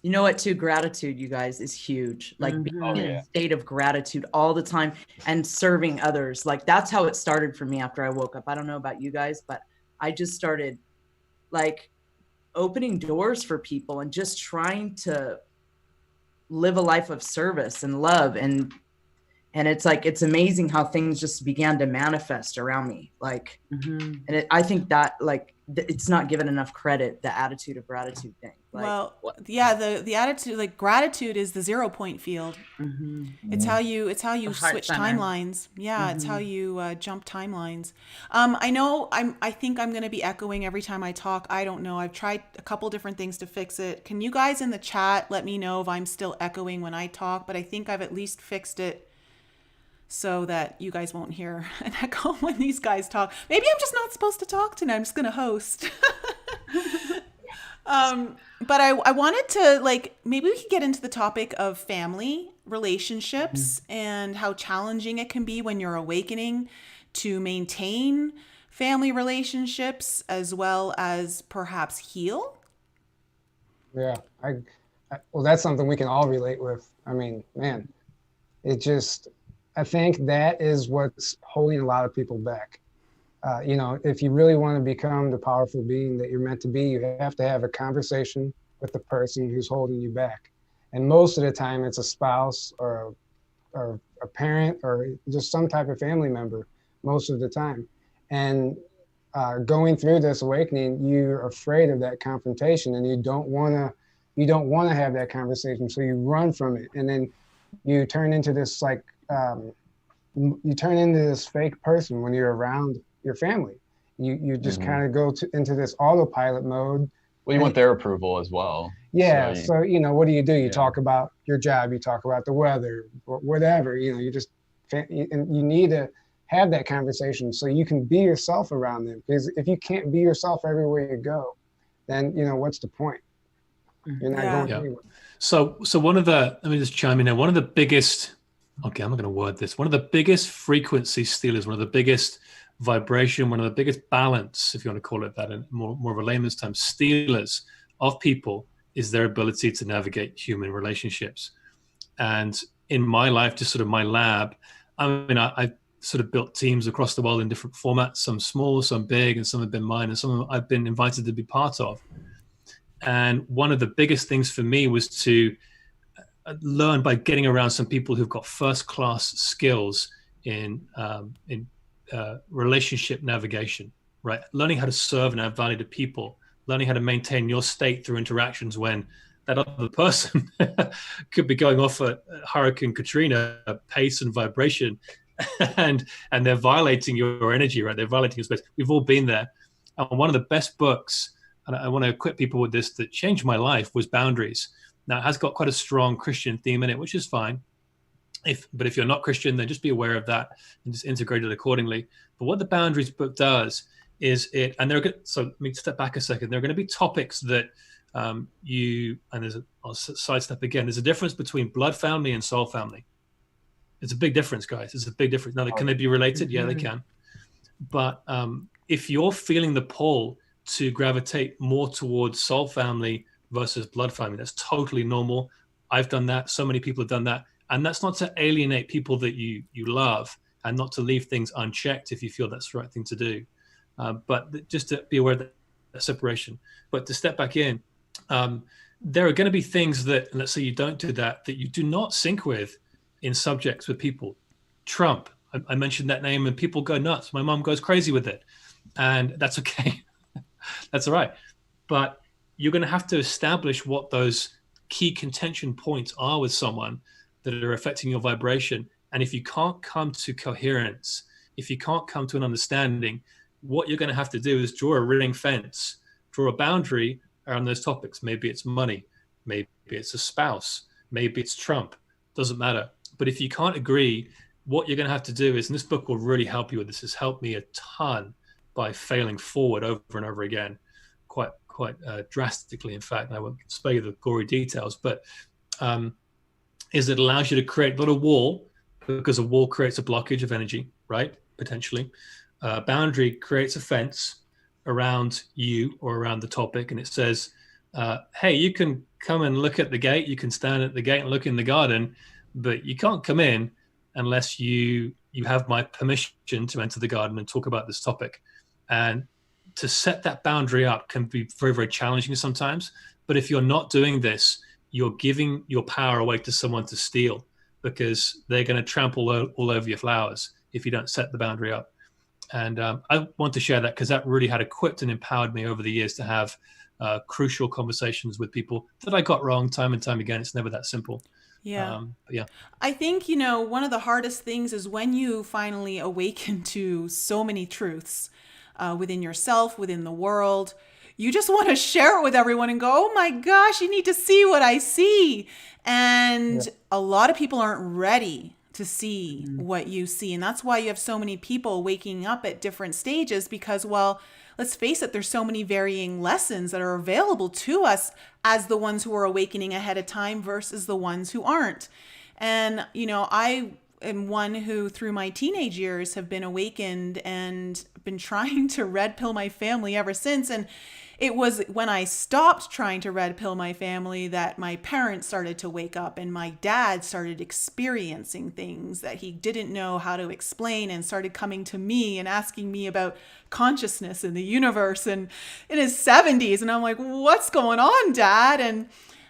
You know what, too? Gratitude, you guys, is huge. Like, being in a state of gratitude all the time and serving others. Like, that's how it started for me after I woke up. I don't know about you guys, but I just started, like, opening doors for people and just trying to live a life of service and love. And it's like, it's amazing how things just began to manifest around me. Like, and I think that, like, it's not given enough credit, the attitude of gratitude thing. Like, the attitude, like, gratitude is the 0 point field. It's how you switch timelines. It's how you jump timelines. I think I'm going to be echoing every time I talk. I don't know. I've tried a couple different things to fix it. Can you guys in the chat let me know if I'm still echoing when I talk? But I think I've at least fixed it so that you guys won't hear an echo when these guys talk. Maybe I'm just not supposed to talk tonight. I'm just going to host. But I wanted to, like, maybe we could get into the topic of family relationships and how challenging it can be when you're awakening to maintain family relationships as well as perhaps heal. Yeah, well, that's something we can all relate with. I mean, man, I think that is what's holding a lot of people back. if you really want to become the powerful being that you're meant to be, you have to have a conversation with the person who's holding you back. And most of the time it's a spouse or a parent or just some type of family member most of the time. And going through this awakening, you're afraid of that confrontation and you don't want to have that conversation. So you run from it. And then you turn into this fake person when you're around your family. You just kind of go into this autopilot mode. Well, you want their approval as well. Yeah. So what do? You talk about your job, you talk about the weather, or whatever, you just, and you need to have that conversation so you can be yourself around them. Because if you can't be yourself everywhere you go, then, what's the point? You're not going anywhere. So let me just chime in here. One of the biggest, okay, I'm not going to word this. One of the biggest frequency stealers, one of the biggest vibration, one of the biggest balance, if you want to call it that in more of a layman's term, stealers of people is their ability to navigate human relationships. And in my life, just sort of my lab, I sort of built teams across the world in different formats, some small, some big, and some have been mine, and some I've been invited to be part of. And one of the biggest things for me was to learn by getting around some people who've got first-class skills in relationship navigation, right? Learning how to serve and add value to people, learning how to maintain your state through interactions when that other person could be going off at Hurricane Katrina pace and vibration, and they're violating your energy, right? They're violating your space. We've all been there. And one of the best books, and I want to equip people with this, that changed my life, was Boundaries. Now, it has got quite a strong Christian theme in it, which is fine. But if you're not Christian, then just be aware of that and just integrate it accordingly. But what the Boundaries book does is so let me step back a second. There are going to be topics that I'll sidestep again. There's a difference between blood family and soul family. It's a big difference, guys. It's a big difference. Now, can they be related? Yeah, they can. But if you're feeling the pull to gravitate more towards soul family versus blood family, that's totally normal. I've done that. So many people have done that. And that's not to alienate people that you love and not to leave things unchecked if you feel that's the right thing to do. But just to be aware of that separation. But to step back in, there are going to be things that, let's say you don't do that you do not sync with in subjects with people. Trump, I mentioned that name and people go nuts. My mom goes crazy with it. And that's okay. That's all right. But you're going to have to establish what those key contention points are with someone that are affecting your vibration. And if you can't come to coherence, if you can't come to an understanding, what you're going to have to do is draw a ring fence, draw a boundary around those topics. Maybe it's money, maybe it's a spouse, maybe it's Trump, doesn't matter. But if you can't agree, what you're going to have to do is, and this book will really help you with this, has helped me a ton by failing forward over and over again, quite drastically, in fact. And I won't spare you the gory details, but is it allows you to create not a wall, because a wall creates a blockage of energy, right? Potentially. Boundary creates a fence around you or around the topic, and it says, hey, you can come and look at the gate, you can stand at the gate and look in the garden, but you can't come in unless you have my permission to enter the garden and talk about this topic. And to set that boundary up can be very, very challenging sometimes. But if you're not doing this, you're giving your power away to someone to steal, because they're going to trample all over your flowers if you don't set the boundary up. And I want to share that because that really had equipped and empowered me over the years to have crucial conversations with people that I got wrong time and time again. It's never that simple. Yeah. But yeah. I think, one of the hardest things is when you finally awaken to so many truths within yourself, within the world, you just want to share it with everyone and go, oh my gosh, you need to see what I see. And a lot of people aren't ready to see what you see. And that's why you have so many people waking up at different stages, because, well, let's face it, there's so many varying lessons that are available to us as the ones who are awakening ahead of time versus the ones who aren't. And, I am one who, through my teenage years, have been awakened and been trying to red pill my family ever since. And it was when I stopped trying to red pill my family that my parents started to wake up, and my dad started experiencing things that he didn't know how to explain, and started coming to me and asking me about consciousness and the universe, and in his 70s. And I'm like, what's going on, Dad? And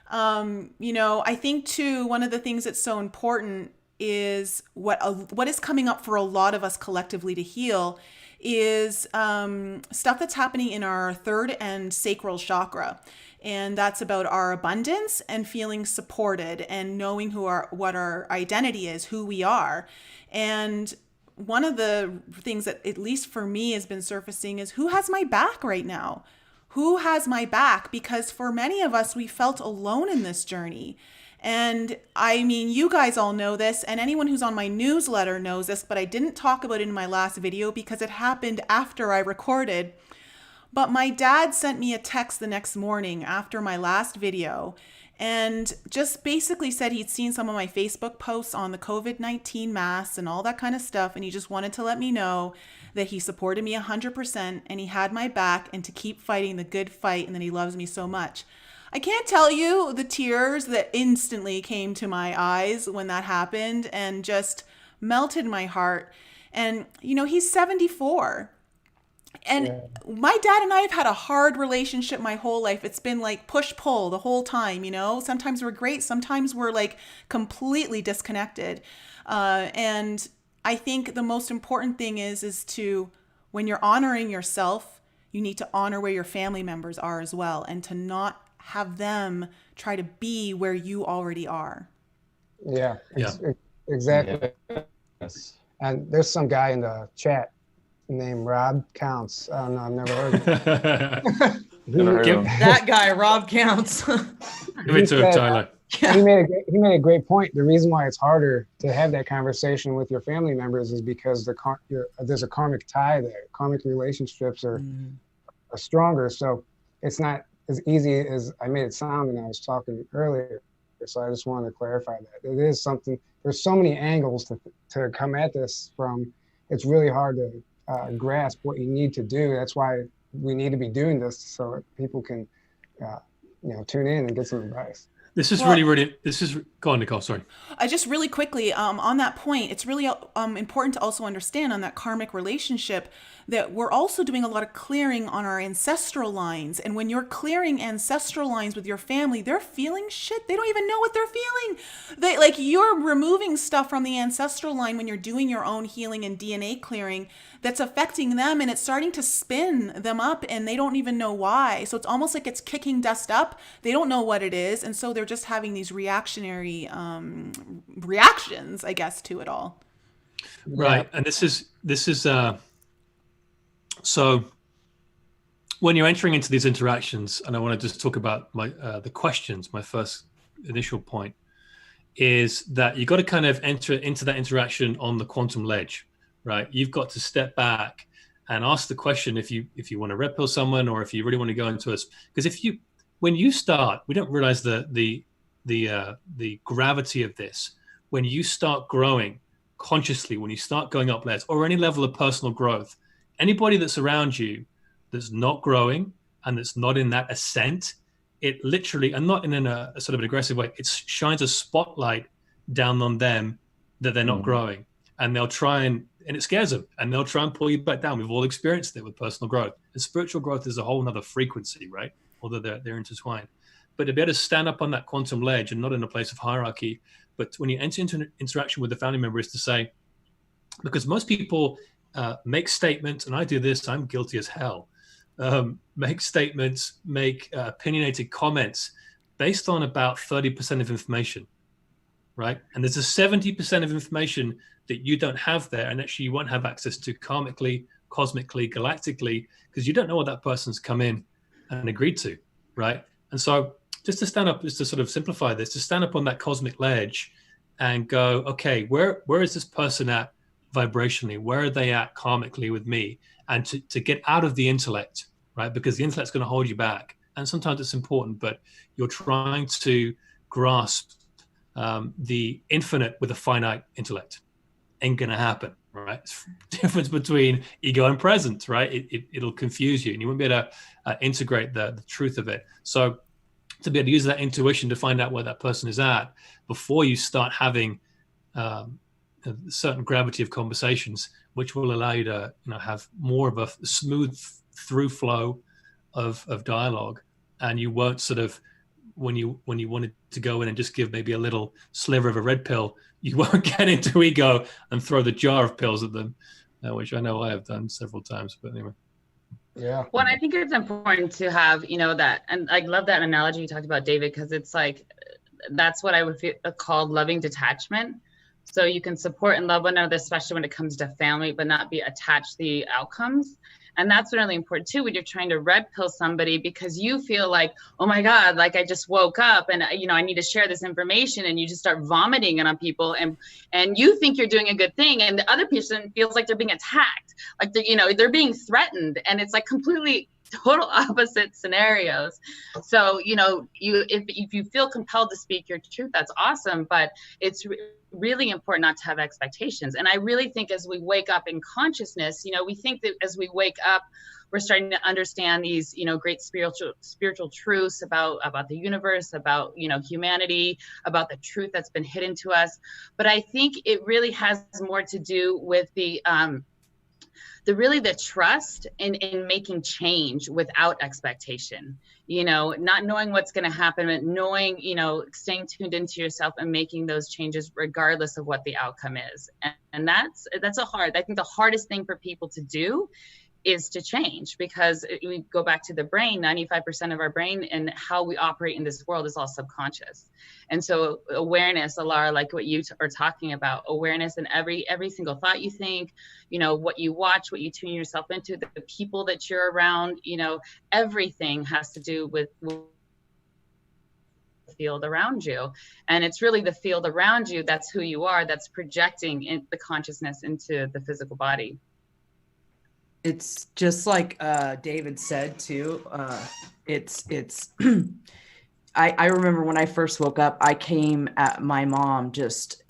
I think too, one of the things that's so important is what is coming up for a lot of us collectively to heal is stuff that's happening in our third and sacral chakra. And that's about our abundance and feeling supported and knowing what our identity is, who we are. And one of the things that, at least for me, has been surfacing is who has my back right now? Who has my back? Because for many of us, we felt alone in this journey. And I mean, you guys all know this, and anyone who's on my newsletter knows this, but I didn't talk about it in my last video because it happened after I recorded. But my dad sent me a text the next morning after my last video and just basically said he'd seen some of my Facebook posts on the COVID-19 masks and all that kind of stuff. And he just wanted to let me know that he supported me 100% and he had my back and to keep fighting the good fight and that he loves me so much. I can't tell you the tears that instantly came to my eyes when that happened and just melted my heart. And, he's 74. And my dad and I have had a hard relationship my whole life. It's been like push-pull the whole time, Sometimes we're great. Sometimes we're like completely disconnected. And I think the most important thing is to, when you're honoring yourself, you need to honor where your family members are as well, and to not have them try to be where you already are. Yeah. Exactly. Yes. And there's some guy in the chat named Rob Counts. I don't know, I've never heard of him. Never heard of him. That guy, Rob Counts. Give it to him, Tyler. He made a great point. The reason why it's harder to have that conversation with your family members is because there's a karmic tie there. Karmic relationships are stronger. So it's not as easy as I made it sound when I was talking earlier. So I just wanted to clarify that. It is something, there's so many angles to come at this from. It's really hard to grasp what you need to do. That's why we need to be doing this so that people can, tune in and get some advice. This is go on, Nicole, sorry. Just really quickly, on that point, it's really important to also understand on that karmic relationship that we're also doing a lot of clearing on our ancestral lines. And when you're clearing ancestral lines with your family, they're feeling shit. They don't even know what they're feeling. You're removing stuff from the ancestral line when you're doing your own healing and DNA clearing that's affecting them, and it's starting to spin them up, and they don't even know why. So it's almost like it's kicking dust up. They don't know what it is, and so they're just having these reactionary reactions, I guess, to it all. Right. And this is so when you're entering into these interactions, and I want to just talk about the questions. My first initial point is that you got to kind of enter into that interaction on the quantum ledge, right? You've got to step back and ask the question if you want to red pill someone, or if you really want to go into us. Because when you start, we don't realize the gravity of this. When you start growing consciously, when you start going up layers, or any level of personal growth, anybody that's around you that's not growing and that's not in that ascent, it literally, and not in a sort of an aggressive way, it shines a spotlight down on them that they're not growing. And they'll try and it scares them, and they'll try and pull you back down. We've all experienced it with personal growth. And spiritual growth is a whole nother frequency, right? Although they're intertwined. But to be able to stand up on that quantum ledge and not in a place of hierarchy, but when you enter into an interaction with a family member, is to say, because most people make statements, and I do this, I'm guilty as hell, make statements, make opinionated comments based on about 30% of information, right? And there's a 70% of information that you don't have there, and actually you won't have access to karmically, cosmically, galactically, because you don't know what that person's come in and agreed to, right? And so just to stand up, just to sort of simplify this, to stand up on that cosmic ledge and go, okay, where is this person at vibrationally? Where are they at karmically with me? And to get out of the intellect, right? Because the intellect's going to hold you back. And sometimes it's important, but you're trying to grasp the infinite with a finite intellect, ain't gonna happen, right? It's the difference between ego and presence, right? It'll confuse you, and you won't be able to integrate the truth of it. So to be able to use that intuition to find out where that person is at before you start having a certain gravity of conversations, which will allow you to have more of a smooth through flow of dialogue, and you won't sort of when you wanted to go in and just give maybe a little sliver of a red pill, you won't get into ego and throw the jar of pills at them, which I know I have done several times. But anyway. Yeah. Well, I think it's important to have, that, and I love that analogy you talked about, David, because it's like, that's what I would call loving detachment. So you can support and love one another, especially when it comes to family, but not be attached to the outcomes. And that's really important too, when you're trying to red pill somebody because you feel like, oh my God, like I just woke up and I need to share this information, and you just start vomiting it on people, and you think you're doing a good thing, and the other person feels like they're being attacked, like they're being threatened, and it's like completely total opposite scenarios. So if you feel compelled to speak your truth, that's awesome, but it's really important not to have expectations. And I really think as we wake up in consciousness, we think that as we wake up, we're starting to understand these, great spiritual truths about the universe, about, humanity, about the truth that's been hidden to us. But I think it really has more to do with the trust in making change without expectation, not knowing what's going to happen, but knowing, staying tuned into yourself and making those changes regardless of what the outcome is. And I think the hardest thing for people to do is to change, because we go back to the brain. 95% of our brain and how we operate in this world is all subconscious. And so awareness, Alara, like what you are talking about, awareness in every single thought you think, what you watch, what you tune yourself into, the people that you're around, everything has to do with the field around you. And it's really the field around you, that's who you are, that's projecting the consciousness into the physical body. It's just like David said too. It's I remember when I first woke up, I came at my mom just,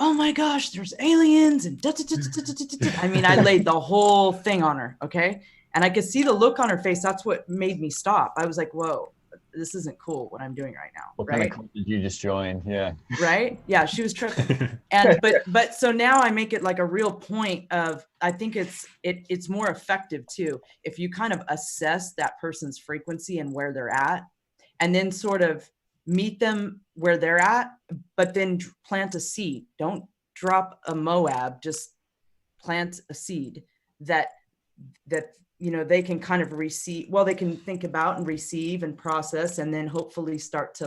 oh my gosh, there's aliens and da, da, da, da, da, da, da. I mean, I laid the whole thing on her, okay? And I could see the look on her face. That's what made me stop. I was like, whoa, this isn't cool what I'm doing right now. What right? kind of cult did you just join? Yeah. Right? Yeah, she was tripping. And but so now I make it like a real point of, I think it's more effective too if you kind of assess that person's frequency and where they're at, and then sort of meet them where they're at, but then plant a seed. Don't drop a Moab, just plant a seed that they can kind of receive. Well, they can think about and receive and process, and then hopefully start to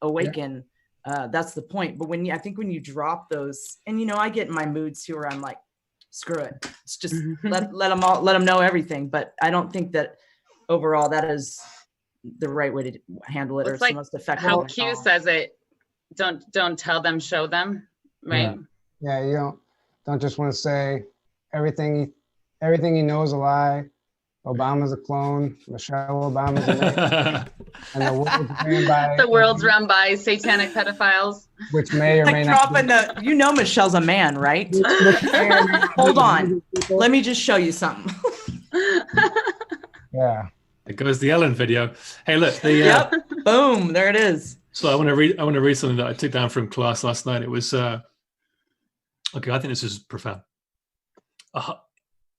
awaken. Yeah. That's the point. But I think when you drop those, and I get in my moods too, where I'm like, screw it. It's just let them know everything. But I don't think that overall that is the right way to handle it, or it's like the most effective. How Q says it, don't tell them, show them, right? Yeah, you don't just want to say everything you know is a lie. Obama's a clone. Michelle Obama's a man. And the world's run by satanic pedophiles. Which may or may not. Michelle's a man, right? Hold on. Let me just show you something. Yeah. There goes the Ellen video. Hey, look. Yep. Boom. There it is. So I want to read something that I took down from class last night. It was okay. I think this is profound.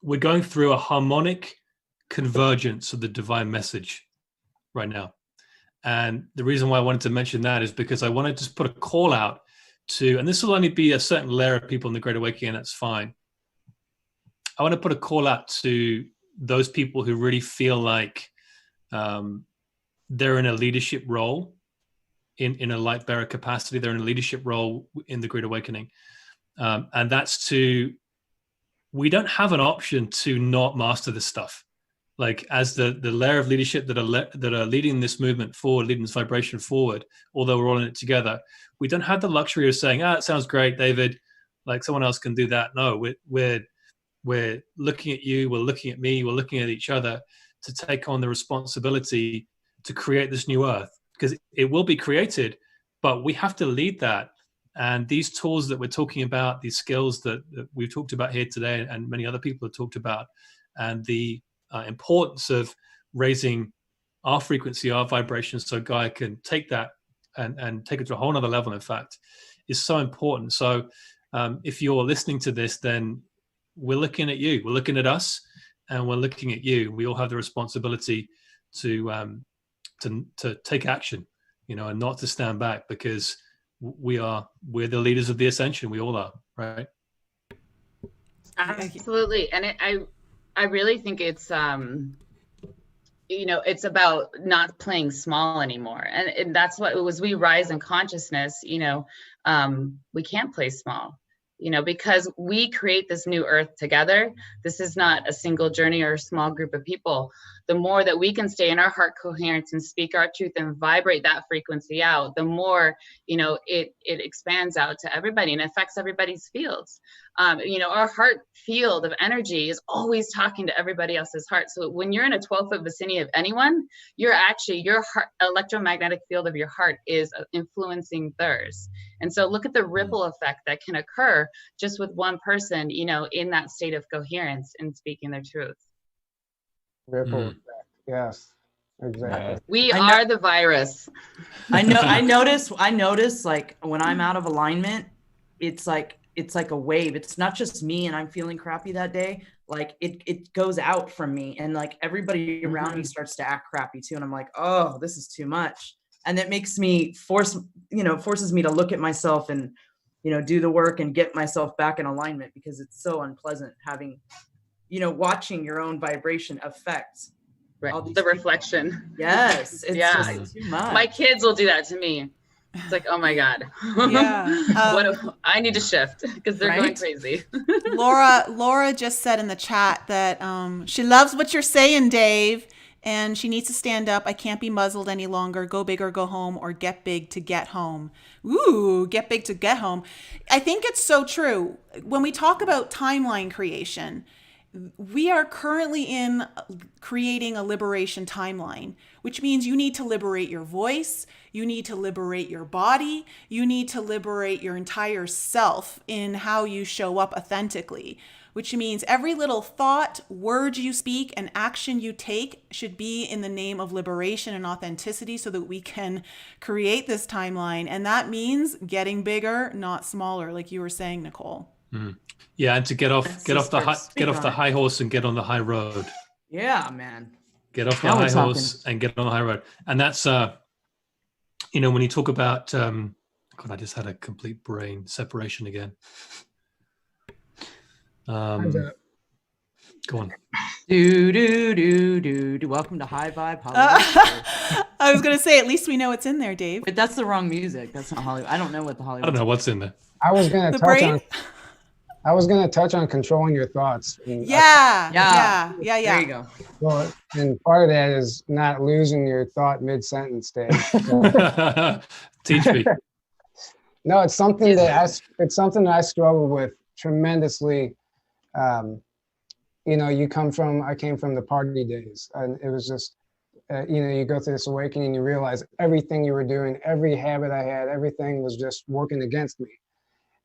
We're going through a harmonic convergence of the divine message right now, and the reason why I wanted to mention that is because I want to just put a call out to, and this will only be a certain layer of people in the Great Awakening, and that's fine. I want to put a call out to those people who really feel like they're in a leadership role, in a light bearer capacity. They're in a leadership role in the Great Awakening, and that's to. We don't have an option to not master this stuff. Like, as the layer of leadership that are leading this movement forward, leading this vibration forward, although we're all in it together, we don't have the luxury of saying, it sounds great, David, like someone else can do that. No, we're looking at you, we're looking at me, we're looking at each other to take on the responsibility to create this new earth, because it will be created, but we have to lead that And these tools that we're talking about, these skills that we've talked about here today, and many other people have talked about, and the importance of raising our frequency, our vibration, so Gaia can take that and take it to a whole nother level, in fact, is so important. So if you're listening to this, then we're looking at you, we're looking at us, and we're looking at you. We all have the responsibility to take action, and not to stand back, because we're the leaders of the ascension. We all are, right? Absolutely. And I really think it's it's about not playing small anymore, and that's what it was. We rise in consciousness, we can't play small, because we create this new earth together. This is not a single journey or a small group of people. The more that we can stay in our heart coherence and speak our truth and vibrate that frequency out, the more, it expands out to everybody and affects everybody's fields. Our heart field of energy is always talking to everybody else's heart. So when you're in a 12-foot vicinity of anyone, your heart, electromagnetic field of your heart is influencing theirs. And so look at the ripple effect that can occur just with one person, in that state of coherence and speaking their truth. Ripple effect. Yes, exactly. We are the virus. I notice like when I'm out of alignment, it's like a wave. It's not just me and I'm feeling crappy that day. Like it goes out from me, and like everybody around me starts to act crappy too. And I'm like, oh, this is too much. And that makes me forces me to look at myself and, do the work and get myself back in alignment, because it's so unpleasant having, watching your own vibration affect the reflection. Yes. It's just too much. My kids will do that to me. It's like, oh my God. Yeah. I need to shift, because they're going crazy. Laura just said in the chat that she loves what you're saying, Dave, and she needs to stand up. I can't be muzzled any longer. Go big or go home, or get big to get home. Ooh, get big to get home. I think it's so true. When we talk about timeline creation, we are currently in creating a liberation timeline, which means you need to liberate your voice, you need to liberate your body, you need to liberate your entire self in how you show up authentically, which means every little thought, word you speak, and action you take should be in the name of liberation and authenticity, so that we can create this timeline. And that means getting bigger, not smaller, like you were saying, Nicole. Mm. Yeah, and to get off the high horse and get on the high road. Yeah, man. Get off the high horse and get on the high road. And that's when you talk about God, I just had a complete brain separation again. Go on. Welcome to High Vibe Hollywood. I was gonna say, at least we know it's in there, Dave. But that's the wrong music. That's not Hollywood. I don't know what the Hollywood. I don't know what's in there. I was gonna touch on controlling your thoughts. Yeah. There you go. Well, and part of that is not losing your thought mid-sentence, Dave. So. Teach me. No, it's something that I struggle with tremendously. I came from the party days, and it was just, you go through this awakening and you realize everything you were doing, every habit I had, everything was just working against me.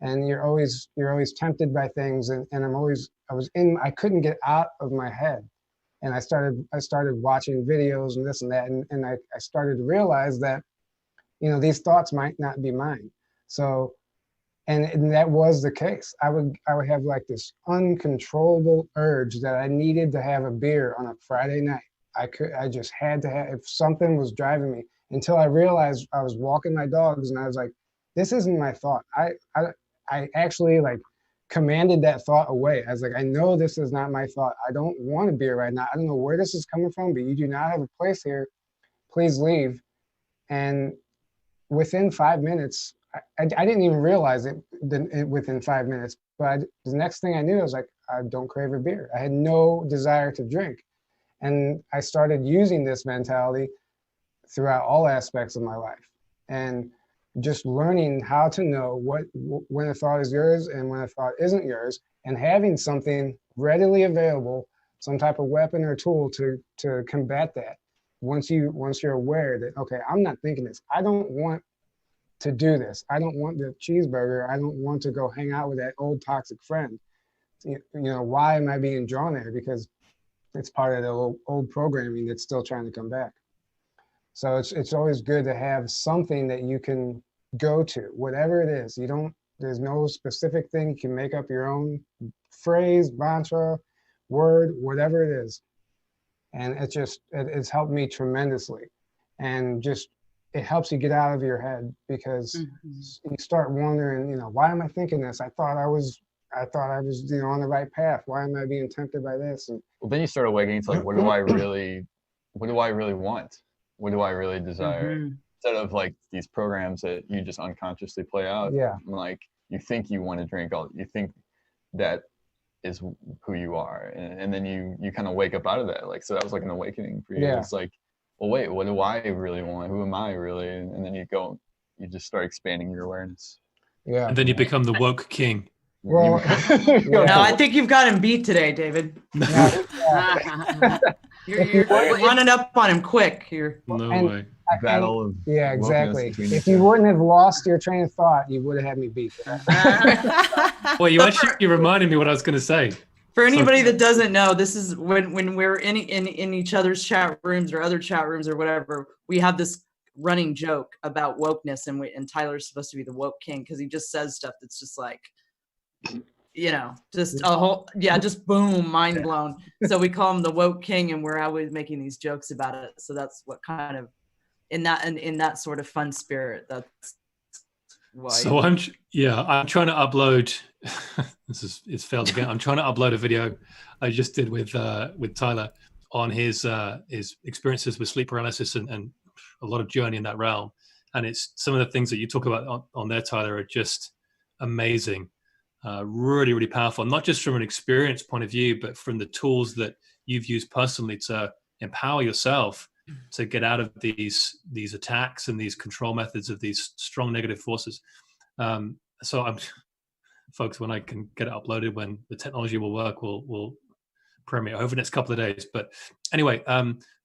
And you're always tempted by things, and I couldn't get out of my head. And I started watching videos and this and that, and I started to realize that, these thoughts might not be mine. So, and that was the case. I would have like this uncontrollable urge that I needed to have a beer on a Friday night. I just had to have, if something was driving me, until I realized I was walking my dogs and I was like, this isn't my thought. I actually commanded that thought away. I was like, I know this is not my thought. I don't want a beer right now. I don't know where this is coming from, but you do not have a place here. Please leave. And within 5 minutes, I didn't even realize it within 5 minutes, but the next thing I knew, I was like, I don't crave a beer. I had no desire to drink. And I started using this mentality throughout all aspects of my life. And just learning how to know when a thought is yours and when a thought isn't yours, and having something readily available, some type of weapon or tool to combat that. Once you're aware that, okay, I'm not thinking this. I don't want to do this. I don't want the cheeseburger. I don't want to go hang out with that old toxic friend. You know, why am I being drawn there? Because it's part of the old programming that's still trying to come back. So it's always good to have something that you can go to, whatever it is. There's no specific thing. You can make up your own phrase, mantra, word, whatever it is. And it's helped me tremendously. And just, it helps you get out of your head, because you start wondering, you know, why am I thinking this? I thought I was, you know, on the right path. Why am I being tempted by this? And Well, then you start awakening to like, what do I really want? What do I really desire? Instead of like these programs that you just unconsciously play out. Yeah. Like you think you want to drink you think that is who you are. And then you kind of wake up out of that. Like, so that was like an awakening for you. Yeah. It's like, well, wait, what do I really want? Who am I really? And then you just start expanding your awareness. Yeah. And then you become the woke king. Well, No, I think you've got him beat today, David. You're running up on him quick. No and- way. Battle of Yeah, wokeness exactly. between the If you two. wouldn't have lost your train of thought, you would have had me beat. Well, you actually reminded me what I was going to say. For anybody that doesn't know, this is when we're in each other's chat rooms or other chat rooms or whatever, we have this running joke about wokeness, and Tyler's supposed to be the woke king because he just says stuff that's just like, you know, just a whole, just boom, mind blown. So we call him the woke king, and we're always making these jokes about it. So that's what kind of in that sort of fun spirit. That's why. So I'm trying to upload. It's failed again. I'm trying to upload a video I just did with Tyler on his experiences with sleep paralysis and a lot of journey in that realm. And it's some of the things that you talk about on there, Tyler, are just amazing, really, really powerful. Not just from an experience point of view, but from the tools that you've used personally to empower yourself to get out of these attacks and these control methods of these strong negative forces. So I'm, folks, when I can get it uploaded, when the technology will work, we'll premiere over the next couple of days. But anyway,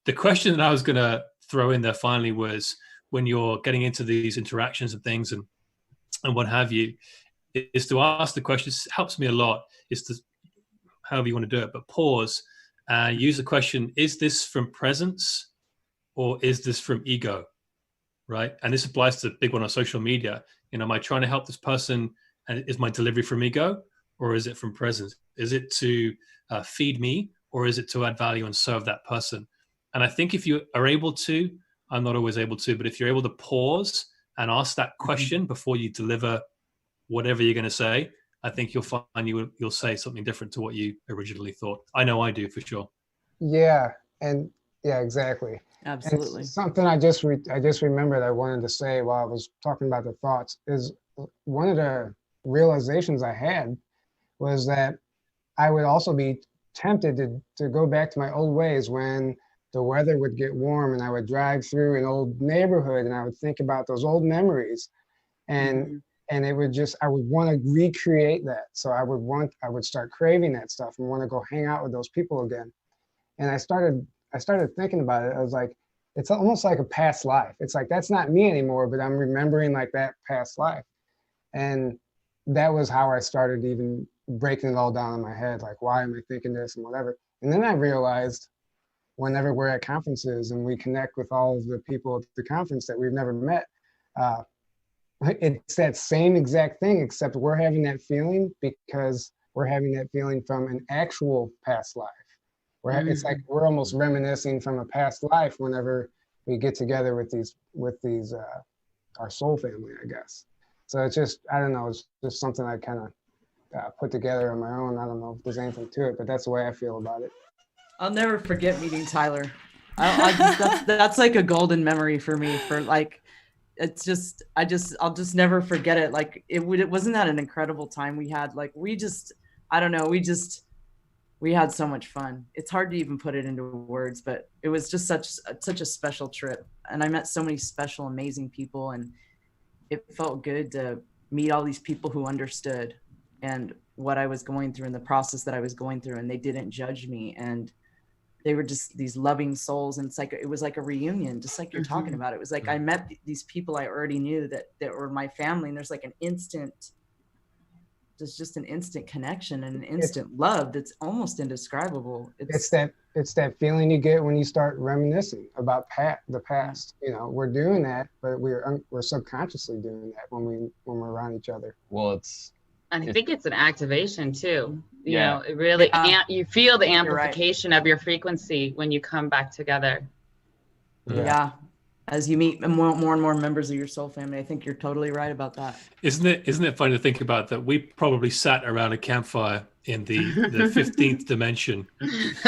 the question that I was going to throw in there finally was, when you're getting into these interactions and things and what have you, is to ask the question. This helps me a lot, is to, however you want to do it, but pause and use the question, is this from presence or is this from ego? Right? And this applies to the big one on social media. You know, am I trying to help this person, and is my delivery from ego or is it from presence? Is it to feed me, or is it to add value and serve that person? And I think if you are able to, I'm not always able to, but if you're able to pause and ask that question before you deliver whatever you're going to say, I think you'll find you'll say something different to what you originally thought. I know I do, for sure. Yeah, and yeah, exactly. Absolutely. And something I just remembered I wanted to say while I was talking about the thoughts is, one of the realizations I had was that I would also be tempted to go back to my old ways when the weather would get warm and I would drive through an old neighborhood and I would think about those old memories, and it would just, I would want to recreate that. So I would start craving that stuff and want to go hang out with those people again. And I started thinking about it. I was like, it's almost like a past life. It's like, that's not me anymore, but I'm remembering like that past life. And that was how I started even breaking it all down in my head. Like, why am I thinking this and whatever? And then I realized, whenever we're at conferences and we connect with all of the people at the conference that we've never met, it's that same exact thing, except we're having that feeling because we're having that feeling from an actual past life. It's like we're almost reminiscing from a past life whenever we get together with these our soul family, I guess. So it's just, I don't know, it's just something I kind of put together on my own. I don't know if there's anything to it, but that's the way I feel about it. I'll never forget meeting Tyler. That's like a golden memory for me. For like, it's just, I'll just never forget it. Like wasn't that an incredible time we had? Like I don't know, we had so much fun. It's hard to even put it into words, but it was just such a special trip. And I met so many special, amazing people, and it felt good to meet all these people who understood and what I was going through and the process that I was going through, and they didn't judge me. And they were just these loving souls, and it was like a reunion, just like you're talking about. It was like I met these people I already knew that were my family, and there's like there's just an instant connection and an instant love that's almost indescribable. It's that feeling you get when you start reminiscing about the past. You know, we're doing that, but we're subconsciously doing that when we're around each other. Well, I think it's an activation too. You Yeah. know, it really, you feel the amplification right. of your frequency when you come back together. Yeah. As you meet more and more members of your soul family. I think you're totally right about that. Isn't it funny to think about that? We probably sat around a campfire in the 15th dimension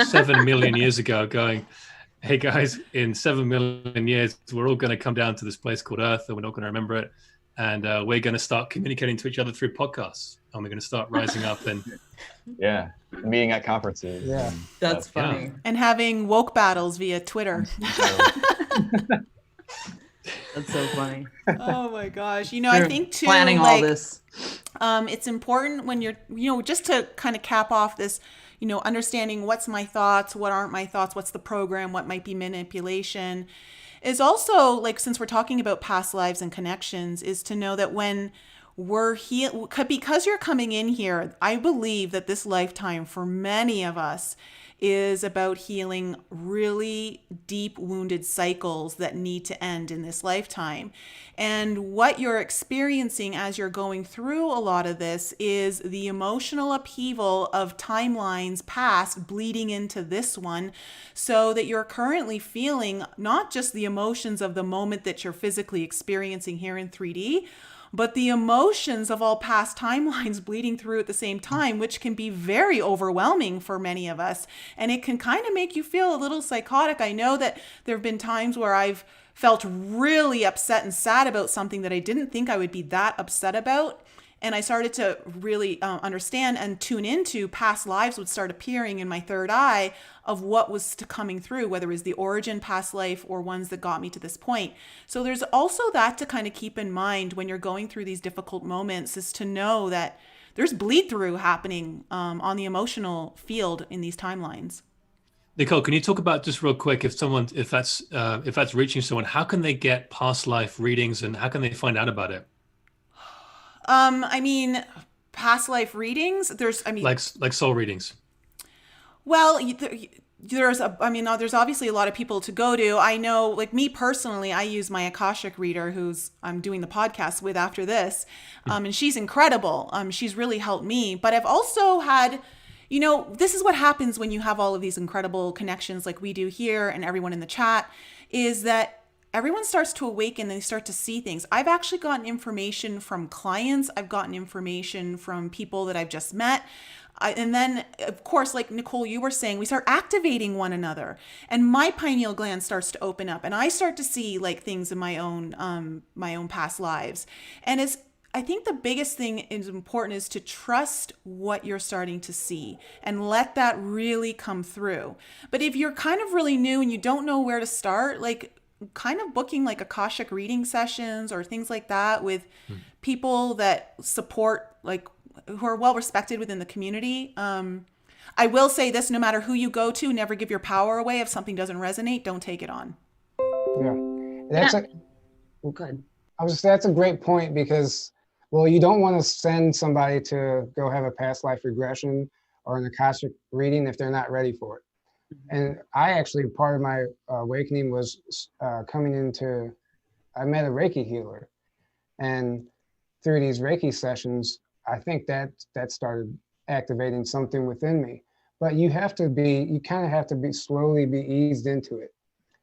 7 million years ago going, hey guys, in 7 million years, we're all going to come down to this place called Earth, and we're not going to remember it. And we're going to start communicating to each other through podcasts. And we're going to start rising up and meeting at conferences. Yeah. That's funny. And having woke battles via Twitter. That's so funny. Oh my gosh. You know, I think too, planning all this. It's important when you're, you know, just to kind of cap off this, you know, understanding what's my thoughts, what aren't my thoughts, what's the program, what might be manipulation, is also, like, since we're talking about past lives and connections, is to know that when we're because you're coming in here, I believe that this lifetime for many of us is about healing really deep wounded cycles that need to end in this lifetime. And what you're experiencing as you're going through a lot of this is the emotional upheaval of timelines past bleeding into this one, so that you're currently feeling not just the emotions of the moment that you're physically experiencing here in 3D, but the emotions of all past timelines bleeding through at the same time, which can be very overwhelming for many of us. And it can kind of make you feel a little psychotic. I know that there have been times where I've felt really upset and sad about something that I didn't think I would be that upset about. And I started to really understand and tune into past lives would start appearing in my third eye of what was coming through, whether it was the origin past life or ones that got me to this point. So there's also that to kind of keep in mind when you're going through these difficult moments, is to know that there's bleed through happening on the emotional field in these timelines. Nicole, can you talk about, just real quick, if that's reaching someone, how can they get past life readings and how can they find out about it? I mean, past life readings, there's soul readings. Well, there's obviously a lot of people to go to. I know, like me personally, I use my Akashic reader, who's I'm doing the podcast with after this. And she's incredible. She's really helped me, but I've also had, you know, this is what happens when you have all of these incredible connections like we do here and everyone in the chat, is that everyone starts to awaken and they start to see things. I've actually gotten information from clients. I've gotten information from people that I've just met. And then, of course, like Nicole, you were saying, we start activating one another and my pineal gland starts to open up and I start to see like things in my own past lives. And I think the biggest thing is important is to trust what you're starting to see and let that really come through. But if you're kind of really new and you don't know where to start, like kind of booking like Akashic reading sessions or things like that with people that support, like who are well respected within the community. I will say this, no matter who you go to, never give your power away. If something doesn't resonate, don't take it on. Yeah. That's a great point, because, well, you don't want to send somebody to go have a past life regression or an Akashic reading if they're not ready for it. And I actually, part of my awakening was I met a Reiki healer, and through these Reiki sessions, I think that started activating something within me. But you kind of have to slowly be eased into it.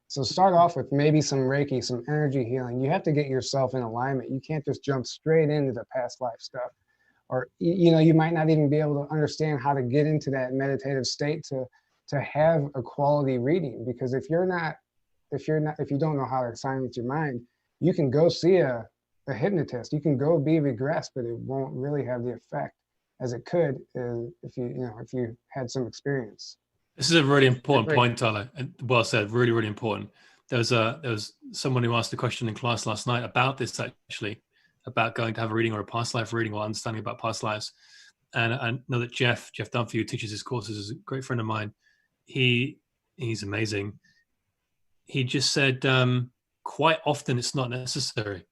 So start off with maybe some Reiki, some energy healing. You have to get yourself in alignment. You can't just jump straight into the past life stuff. Or, you know, you might not even be able to understand how to get into that meditative state to have a quality reading. Because if you don't know how to silence your mind, you can go see a hypnotist, you can go be regressed, but it won't really have the effect as it could if you had some experience. This is a really important point, Tyler, and well said. Really, really important. There was someone who asked a question in class last night about this, actually, about going to have a reading or a past life reading or understanding about past lives. And I know that Jeff Dunphy, who teaches his courses, is a great friend of mine. He he's amazing. He just said, quite often it's not necessary.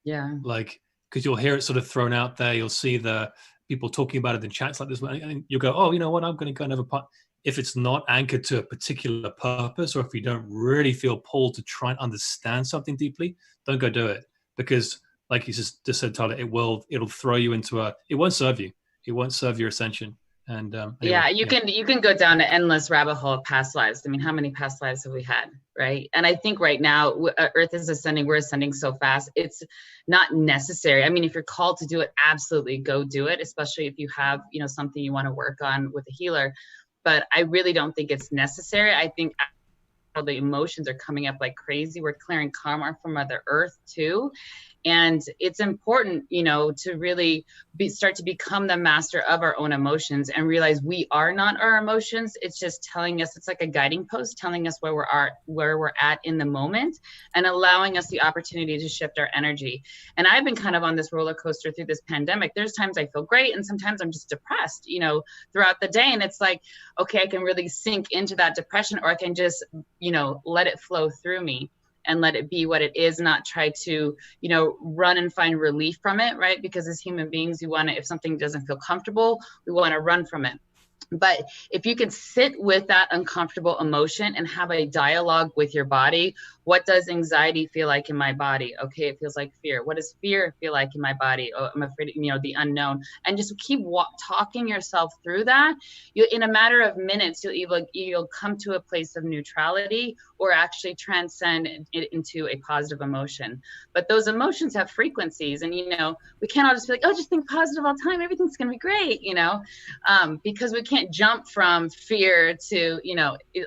Yeah. Like, because you'll hear it sort of thrown out there. You'll see the people talking about it in chats like this, and you'll go, oh, you know what? I'm going to go and have a part. If it's not anchored to a particular purpose, or if you don't really feel pulled to try and understand something deeply, don't go do it. Because like you just said, Tyler, it'll throw you into it won't serve you. It won't serve your ascension. And anyway, yeah, you can go down an endless rabbit hole of past lives. I mean, how many past lives have we had, right? And I think right now, Earth is ascending. We're ascending so fast. It's not necessary. I mean, if you're called to do it, absolutely go do it, especially if you have, something you want to work on with a healer. But I really don't think it's necessary. I think the emotions are coming up like crazy. We're clearing karma from Mother Earth too. And it's important, to really start to become the master of our own emotions and realize we are not our emotions. It's just telling us, it's like a guiding post telling us where we're at in the moment and allowing us the opportunity to shift our energy. And I've been kind of on this roller coaster through this pandemic. There's times I feel great and sometimes I'm just depressed, throughout the day. And it's like, okay, I can really sink into that depression, or I can just, let it flow through me and let it be what it is, not try to, run and find relief from it, right? Because as human beings, we want to, if something doesn't feel comfortable, we want to run from it. But if you can sit with that uncomfortable emotion and have a dialogue with your body, what does anxiety feel like in my body? Okay, it feels like fear. What does fear feel like in my body? Oh, I'm afraid, the unknown. And just keep talking yourself through that. In a matter of minutes, you'll come to a place of neutrality or actually transcend it into a positive emotion. But those emotions have frequencies, and we can't all just be like, oh, just think positive all the time. Everything's gonna be great, because we can't jump from fear to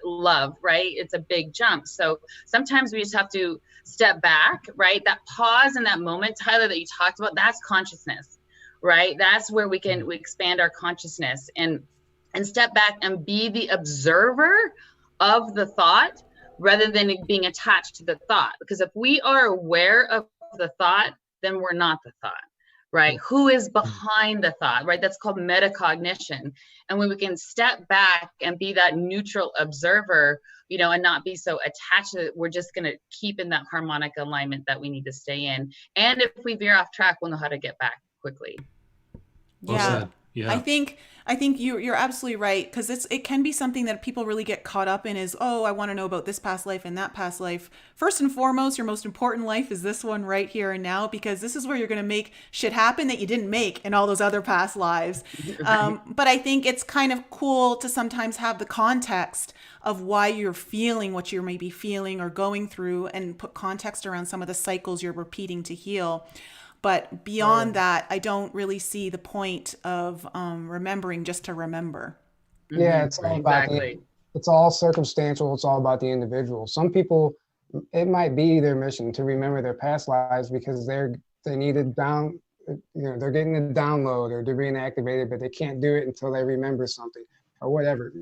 love, right? It's a big jump. So sometimes we just have to step back, right? That pause in that moment, Tyler, that you talked about, that's consciousness, right? That's where we expand our consciousness and step back and be the observer of the thought rather than being attached to the thought. Because if we are aware of the thought, then we're not the thought. Right? Who is behind the thought, right? That's called metacognition. And when we can step back and be that neutral observer, and not be so attached to it, we're just going to keep in that harmonic alignment that we need to stay in. And if we veer off track, we'll know how to get back quickly. Well said. Yeah. I think you're absolutely right, because it can be something that people really get caught up in is, oh, I want to know about this past life and that past life. First and foremost, your most important life is this one right here and now, because this is where you're going to make shit happen that you didn't make in all those other past lives. But I think it's kind of cool to sometimes have the context of why you're feeling what you're maybe feeling or going through, and put context around some of the cycles you're repeating to heal. But beyond that, I don't really see the point of remembering just to remember. Yeah, it's all about it's all circumstantial. It's all about the individual. Some people, it might be their mission to remember their past lives because they need it down. They're getting a download or they're being activated, but they can't do it until they remember something or whatever.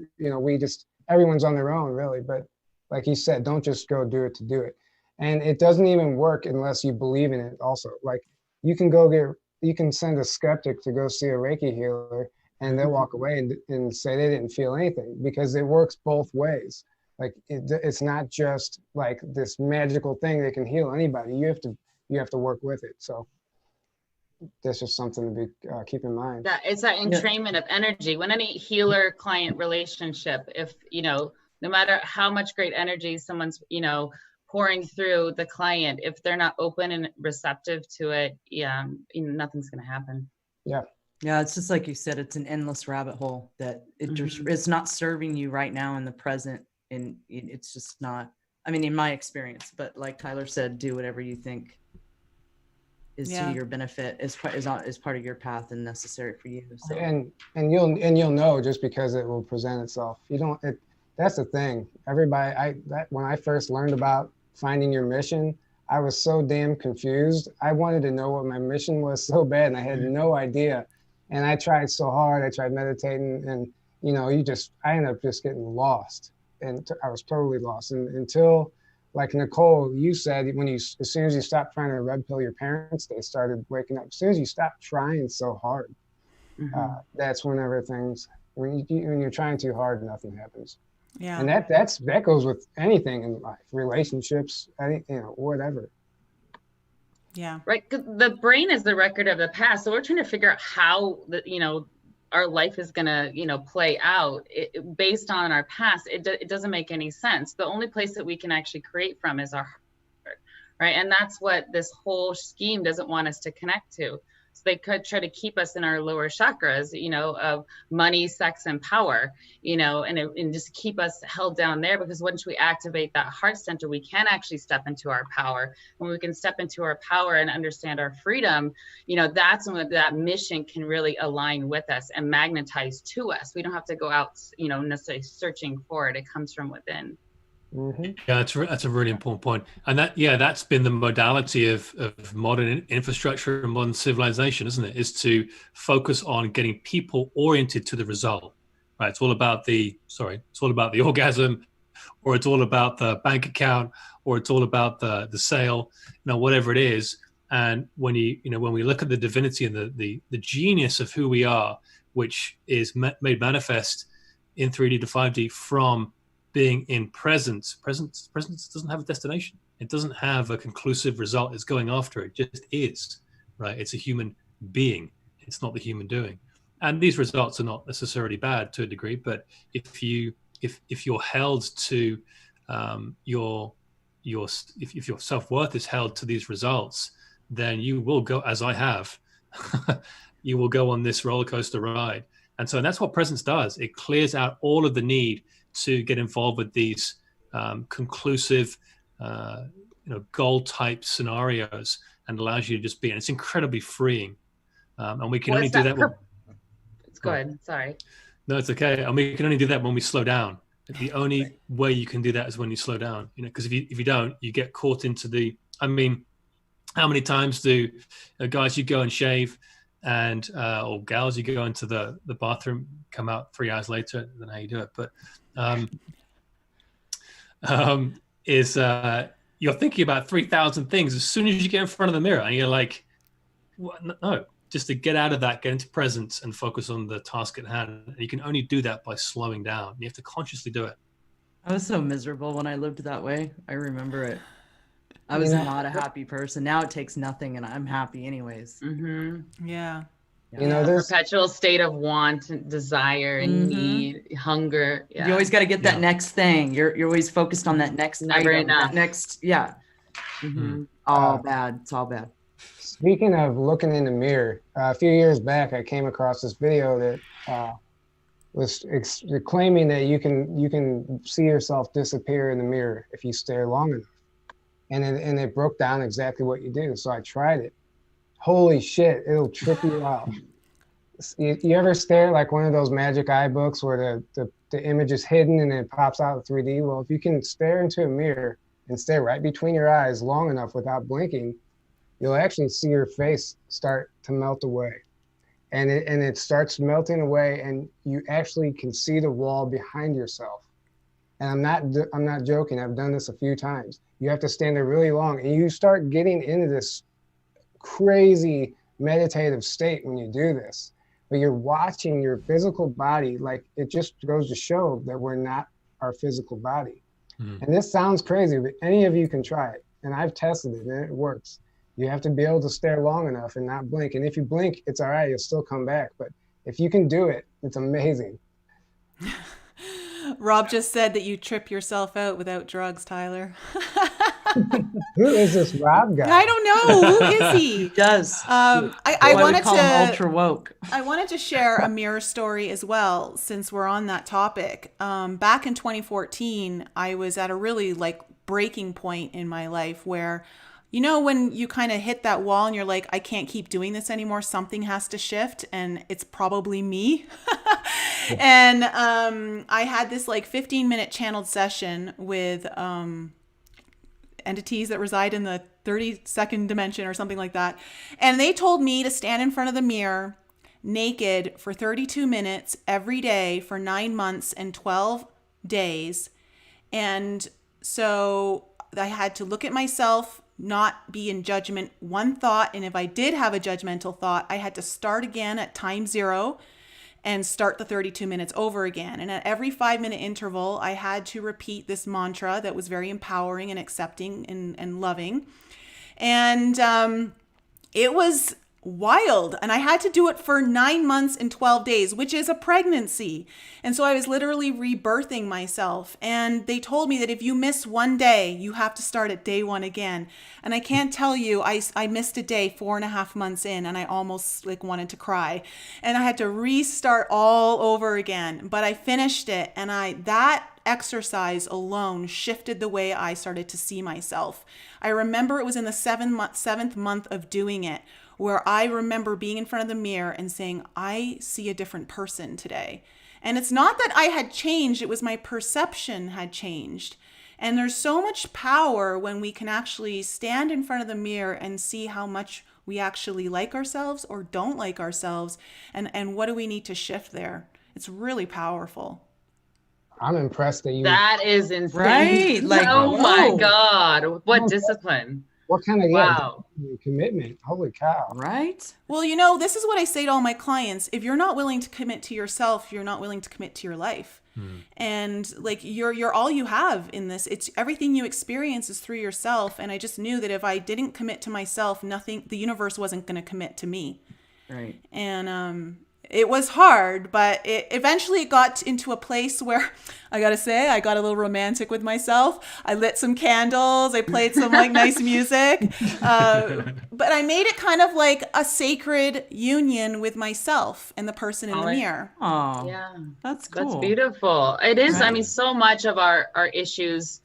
Everyone's on their own, really. But like you said, don't just go do it to do it. And it doesn't even work unless you believe in it. Also, like, you can send a skeptic to go see a Reiki healer and they'll walk away and say they didn't feel anything, because it works both ways. Like it's not just like this magical thing that can heal anybody. You have to work with it. So that's just something to be keep in mind. Yeah, it's that entrainment of energy. When any healer-client relationship, if no matter how much great energy someone's pouring through the client, if they're not open and receptive to it, nothing's going to happen. Yeah, it's just like you said, it's an endless rabbit hole that it's not serving you right now in the present, and it's just not. I mean, in my experience, but like Tyler said, do whatever you think is to your benefit, is part of your path and necessary for you. So. And you'll know just because it will present itself. That's the thing. Everybody, when I first learned about finding your mission, I was so damn confused. I wanted to know what my mission was so bad, and I had no idea. And I tried so hard. I tried meditating, and I ended up just getting lost, and I was totally lost. And until, like Nicole, you said, as soon as you stopped trying to red pill your parents, they started waking up. As soon as you stop trying so hard, that's when you're trying too hard, nothing happens. Yeah. And that goes with anything in life, relationships, whatever. Yeah. Right. 'Cause the brain is the record of the past. So we're trying to figure out how our life is going to, play out based on our past. It doesn't make any sense. The only place that we can actually create from is our heart. Right. And that's what this whole scheme doesn't want us to connect to. So they could try to keep us in our lower chakras, of money, sex, and power, and just keep us held down there, because once we activate that heart center, we can actually step into our power. When we can step into our power and understand our freedom, that's when that mission can really align with us and magnetize to us. We don't have to go out, necessarily searching for it. It comes from within. Mm-hmm. Yeah, that's a really important point. And that's been the modality of modern infrastructure and modern civilization, isn't it? Is to focus on getting people oriented to the result, right? It's all about the orgasm, or it's all about the bank account, or it's all about the sale, whatever it is. And when when we look at the divinity and the genius of who we are, which is made manifest in 3D to 5D from being in presence doesn't have a destination. It doesn't have a conclusive result it's going after. It just is, right? It's a human being. It's not the human doing. And these results are not necessarily bad to a degree, but if you're held to if your self-worth is held to these results, then you will go, as I have, you will go on this roller coaster ride. And that's what presence does. It clears out all of the need to get involved with these conclusive, goal type scenarios, and allows you to just be. And it's incredibly freeing. And we can only do that. Go ahead. Sorry. No, it's okay. And we can only do that when we slow down. The only way you can do that is when you slow down. Because if you don't, you get caught into the. I mean, how many times do guys, you go and shave, and or gals, you go into the bathroom, come out 3 hours later, I don't know how you do it, but you're thinking about 3,000 things as soon as you get in front of the mirror, and you're like, what? No, just to get out of that, get into presence and focus on the task at hand. And you can only do that by slowing down. You have to consciously do it. I was so miserable when I lived that way. I remember it. I was not a happy person. Now it takes nothing, and I'm happy anyways. Mm-hmm. Yeah. There's perpetual state of want and desire and need, hunger. Yeah. You always got to get that next thing. You're always focused on that next Never item, enough. that next, all bad. It's all bad. Speaking of looking in the mirror, a few years back, I came across this video that was claiming that you can see yourself disappear in the mirror if you stare long enough, and it broke down exactly what you do. So I tried it. Holy shit, it'll trip you out. You ever stare like one of those magic eye books where the image is hidden and it pops out in 3D? Well, if you can stare into a mirror and stare right between your eyes long enough without blinking, you'll actually see your face start to melt away. And it starts melting away, and you actually can see the wall behind yourself. And I'm not joking. I've done this a few times. You have to stand there really long, and you start getting into this crazy meditative state when you do this. But you're watching your physical body. Like, it just goes to show that we're not our physical body. And this sounds crazy, but any of you can try it. And I've tested it, and it works. You have to be able to stare long enough and not blink. And if you blink, it's all right. You'll still come back. But if you can do it, it's amazing. Rob just said that you trip yourself out without drugs, Tyler. Who is this Rob guy? I don't know. Who is he? He does. I wanted call him ultra woke. I wanted to share a mirror story as well, since we're on that topic. Back in 2014, I was at a really breaking point in my life where, when you kind of hit that wall and you're like, I can't keep doing this anymore. Something has to shift, and it's probably me. And I had this 15-minute channeled session with entities that reside in the 32nd dimension or something like that. And they told me to stand in front of the mirror naked for 32 minutes every day for 9 months and 12 days. And so I had to look at myself, not be in judgment, one thought. And if I did have a judgmental thought, I had to start again at time 0 and start the 32 minutes over again. And at every 5-minute interval, I had to repeat this mantra that was very empowering and accepting and loving. And it was wild. And I had to do it for 9 months and 12 days, which is a pregnancy. And so I was literally rebirthing myself. And they told me that if you miss one day, you have to start at day one again. And I can't tell you, I missed a day 4.5 months in, and I almost like wanted to cry. And I had to restart all over again. But I finished it, and that exercise alone shifted the way I started to see myself. I remember it was in the seventh month of doing it, where I remember being in front of the mirror and saying, I see a different person today. And it's not that I had changed, it was my perception had changed. And there's so much power when we can actually stand in front of the mirror and see how much we actually like ourselves or don't like ourselves, and what do we need to shift there. It's really powerful. I'm impressed that you. That is insane. Right? Like, oh my whoa. God. What discipline. What kind of Wow. commitment? Holy cow! Right? Well, this is what I say to all my clients. If you're not willing to commit to yourself, you're not willing to commit to your life. And like you're all you have in this. It's everything you experience is through yourself. And I just knew that if I didn't commit to myself, the universe wasn't going to commit to me. Right. And it was hard, but eventually it got into a place where I gotta say, I got a little romantic with myself. I lit some candles. I played some like nice music. But I made it kind of like a sacred union with myself and the person in the mirror. Oh, Yeah. that's cool. That's beautiful. It is. I Right. mean, so much of our issues,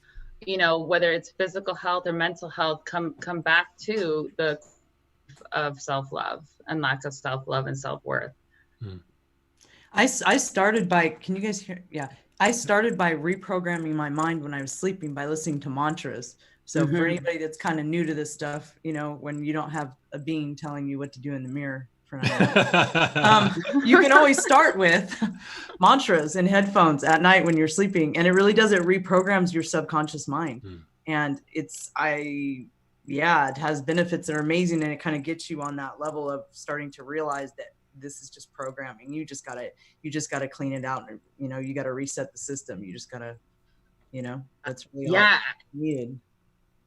whether it's physical health or mental health, come back to the of self-love and lack of self-love and self-worth. I started by, can you guys hear? Yeah. I started by reprogramming my mind when I was sleeping by listening to mantras. So for anybody that's kind of new to this stuff, when you don't have a being telling you what to do in the mirror for you can always start with mantras and headphones at night when you're sleeping. And it really does. It reprograms your subconscious mind. And it has benefits that are amazing. And it kind of gets you on that level of starting to realize that this is just programming. You just gotta clean it out. And, you gotta reset the system. You just gotta, that's really all needed.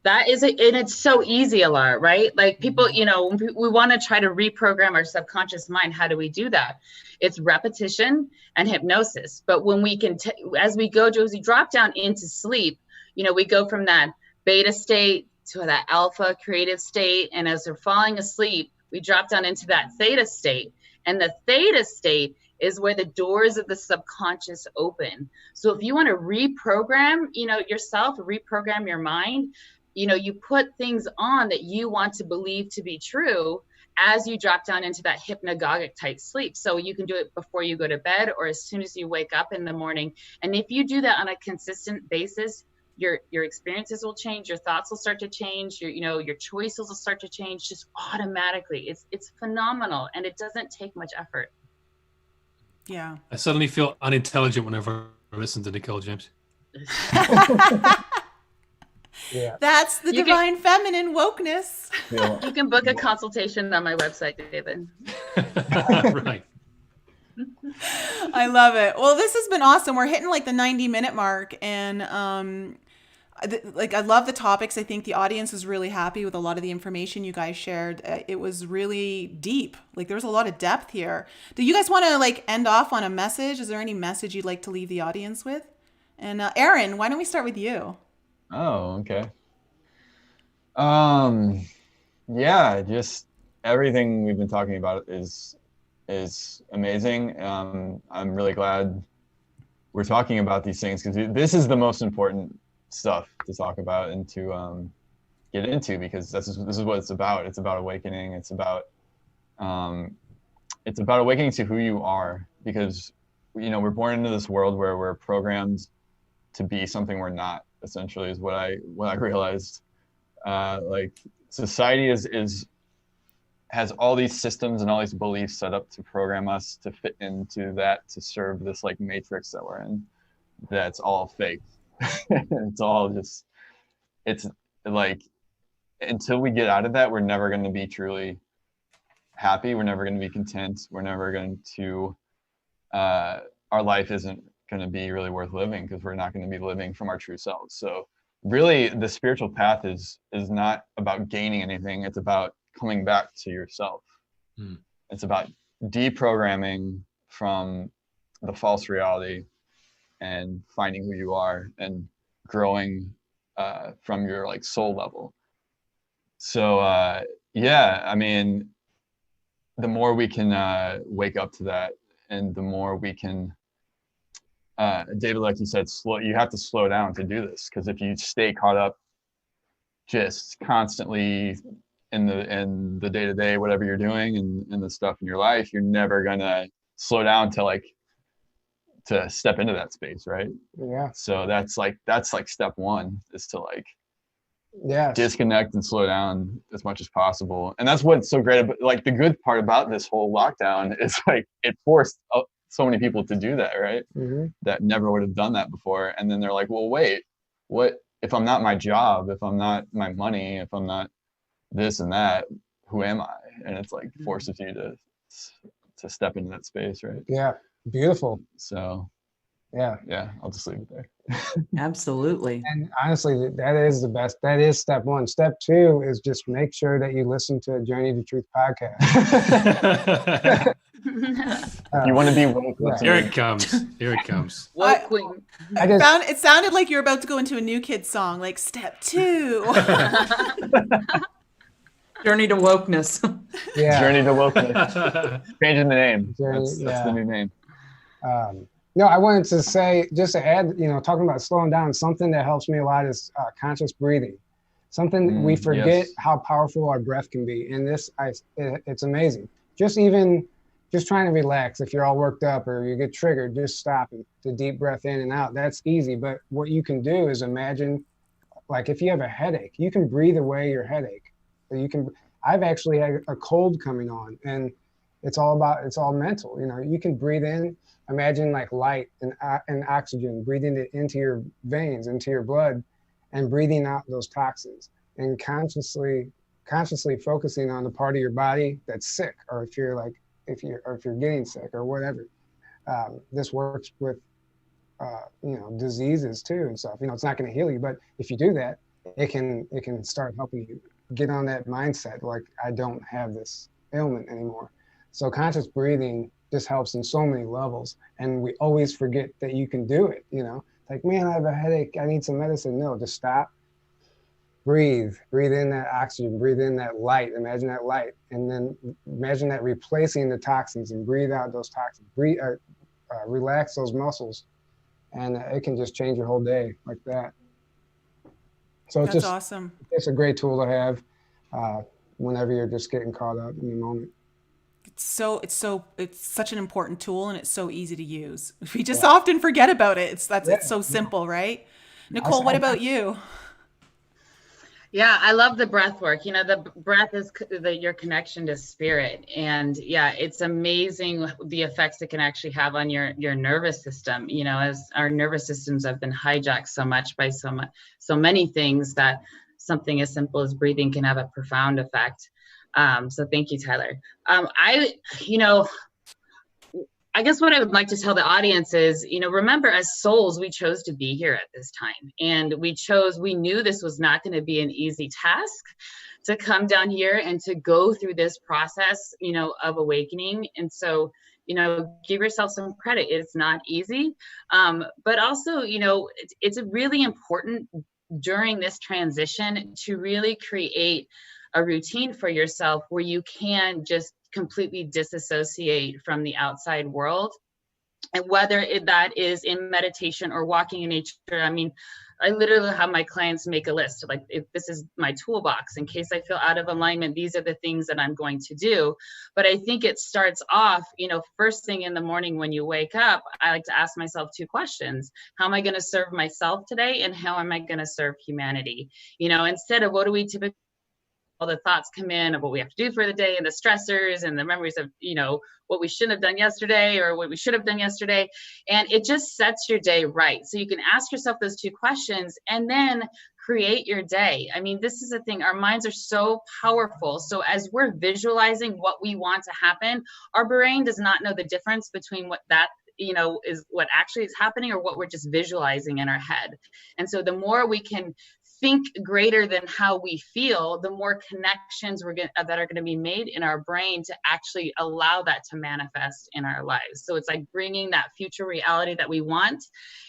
That is it. And it's so easy, Alara, right? Like people, we want to try to reprogram our subconscious mind. How do we do that? It's repetition and hypnosis. But when we can, as we drop down into sleep, we go from that beta state to that alpha creative state. And as we're falling asleep, we drop down into that theta state. And the theta state is where the doors of the subconscious open. So if you want to reprogram, yourself, reprogram your mind, you put things on that you want to believe to be true as you drop down into that hypnagogic type sleep. So you can do it before you go to bed or as soon as you wake up in the morning. And if you do that on a consistent basis, your experiences will change, your thoughts will start to change, your choices will start to change just automatically. It's phenomenal, and it doesn't take much effort. Yeah. I suddenly feel unintelligent whenever I listen to Nicole James. Yeah. That's the divine feminine wokeness. You can book a consultation on my website, David. Right. I love it. Well, this has been awesome. We're hitting like the 90-minute mark, and I love the topics. I think the audience was really happy with a lot of the information you guys shared. It was really deep. Like there was a lot of depth here. Do you guys want to end off on a message? Is there any message you'd like to leave the audience with? And Aaron, why don't we start with you? Oh, okay. Just everything we've been talking about is amazing. I'm really glad we're talking about these things because this is the most important stuff to talk about and to get into, because this is what it's about. It's about awakening. It's about awakening to who you are, because we're born into this world where we're programmed to be something we're not. Essentially, is what I realized. Society has all these systems and all these beliefs set up to program us to fit into that, to serve this matrix that we're in. That's all fake. It's all just. It's until we get out of that, we're never going to be truly happy. We're never going to be content. We're never going to our life isn't going to be really worth living, because we're not going to be living from our true selves. So really, the spiritual path is not about gaining anything. It's about coming back to yourself. It's about deprogramming from the false reality and finding who you are and growing from your like soul level. So yeah, I mean, the more we can wake up to that, and the more we can, David, like you said, you have to slow down to do this, because if you stay caught up just constantly in the day-to-day, whatever you're doing and the stuff in your life, you're never gonna slow down to step into that space, right? Yeah. So that's like step one, is to like disconnect and slow down as much as possible. And that's what's so great about, like, the good part about this whole lockdown is like it forced so many people to do that, right? That never would have done that before. And then they're like, well, wait, what if I'm not my job, if I'm not my money, if I'm not this and that, who am I? And it's like forces you to step into that space, right? Yeah. Beautiful. So yeah, I'll just leave it there. Absolutely. And honestly, that is the best. That is step one. Step two is just make sure that you listen to a Journey to Truth podcast. You want to be woke. Here it comes. Here it comes. Woke queen. It sounded like you're about to go into a New Kids song, like step 2. Journey to wokeness. Yeah. Journey to wokeness. Changing the name. That's the new name. No, I wanted to say, just to add, talking about slowing down, something that helps me a lot is conscious breathing. Something we forget how powerful our breath can be. And it's amazing. Just trying to relax. If you're all worked up or you get triggered, just stopping the deep breath in and out. That's easy. But what you can do is imagine, like if you have a headache, you can breathe away your headache. I've actually had a cold coming on, and it's all mental. You can breathe in, imagine like light and oxygen, breathing it into your veins, into your blood, and breathing out those toxins, and consciously focusing on the part of your body that's sick, or if you're getting sick or whatever. This works with diseases too and stuff. It's not going to heal you, but if you do that, it can start helping you get on that mindset, like I don't have this ailment anymore. So conscious breathing just helps in so many levels, and we always forget that you can do it. Like, man, I have a headache, I need some medicine. No, just stop, breathe in that oxygen, breathe in that light, imagine that light, and then imagine that replacing the toxins, and breathe out those toxins. Relax those muscles, and it can just change your whole day like that. So That's awesome. It's a great tool to have whenever you're just getting caught up in the moment. It's such an important tool, and it's so easy to use. We just often forget about it. It's so simple, right? Nicole, what about you? Yeah, I love the breath work. The breath is your connection to spirit. And yeah, it's amazing the effects it can actually have on your nervous system. As our nervous systems have been hijacked so much by so many things, that something as simple as breathing can have a profound effect. So thank you, Tyler. I guess what I would like to tell the audience is, remember, as souls, we chose to be here at this time. And we knew this was not going to be an easy task to come down here and to go through this process, of awakening. And so, give yourself some credit. It's not easy. But also, it's really important during this transition to really create a routine for yourself where you can just completely disassociate from the outside world. And whether that is in meditation or walking in nature. I mean, I literally have my clients make a list, like, if this is my toolbox, in case I feel out of alignment, these are the things that I'm going to do. But I think it starts off, first thing in the morning when you wake up, I like to ask myself 2 questions. How am I going to serve myself today? And how am I going to serve humanity? Instead of what do we typically, all the thoughts come in of what we have to do for the day, and the stressors and the memories of, what we shouldn't have done yesterday or what we should have done yesterday. And it just sets your day right. So you can ask yourself those 2 questions and then create your day. I mean, this is the thing. Our minds are so powerful. So as we're visualizing what we want to happen, our brain does not know the difference between what that is what actually is happening, or what we're just visualizing in our head. And so the more we can think greater than how we feel, the more connections that are going to be made in our brain to actually allow that to manifest in our lives. So it's like bringing that future reality that we want,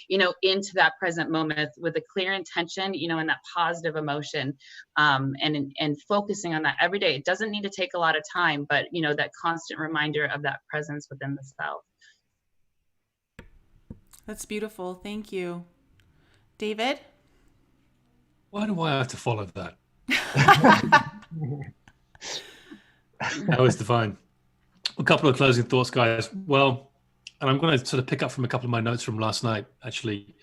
into that present moment with a clear intention, and that positive emotion, and focusing on that every day. It doesn't need to take a lot of time, but that constant reminder of that presence within the self. That's beautiful. Thank you. David? Why do I have to follow that? That was divine. A couple of closing thoughts, guys. Well, and I'm going to sort of pick up from a couple of my notes from last night, actually,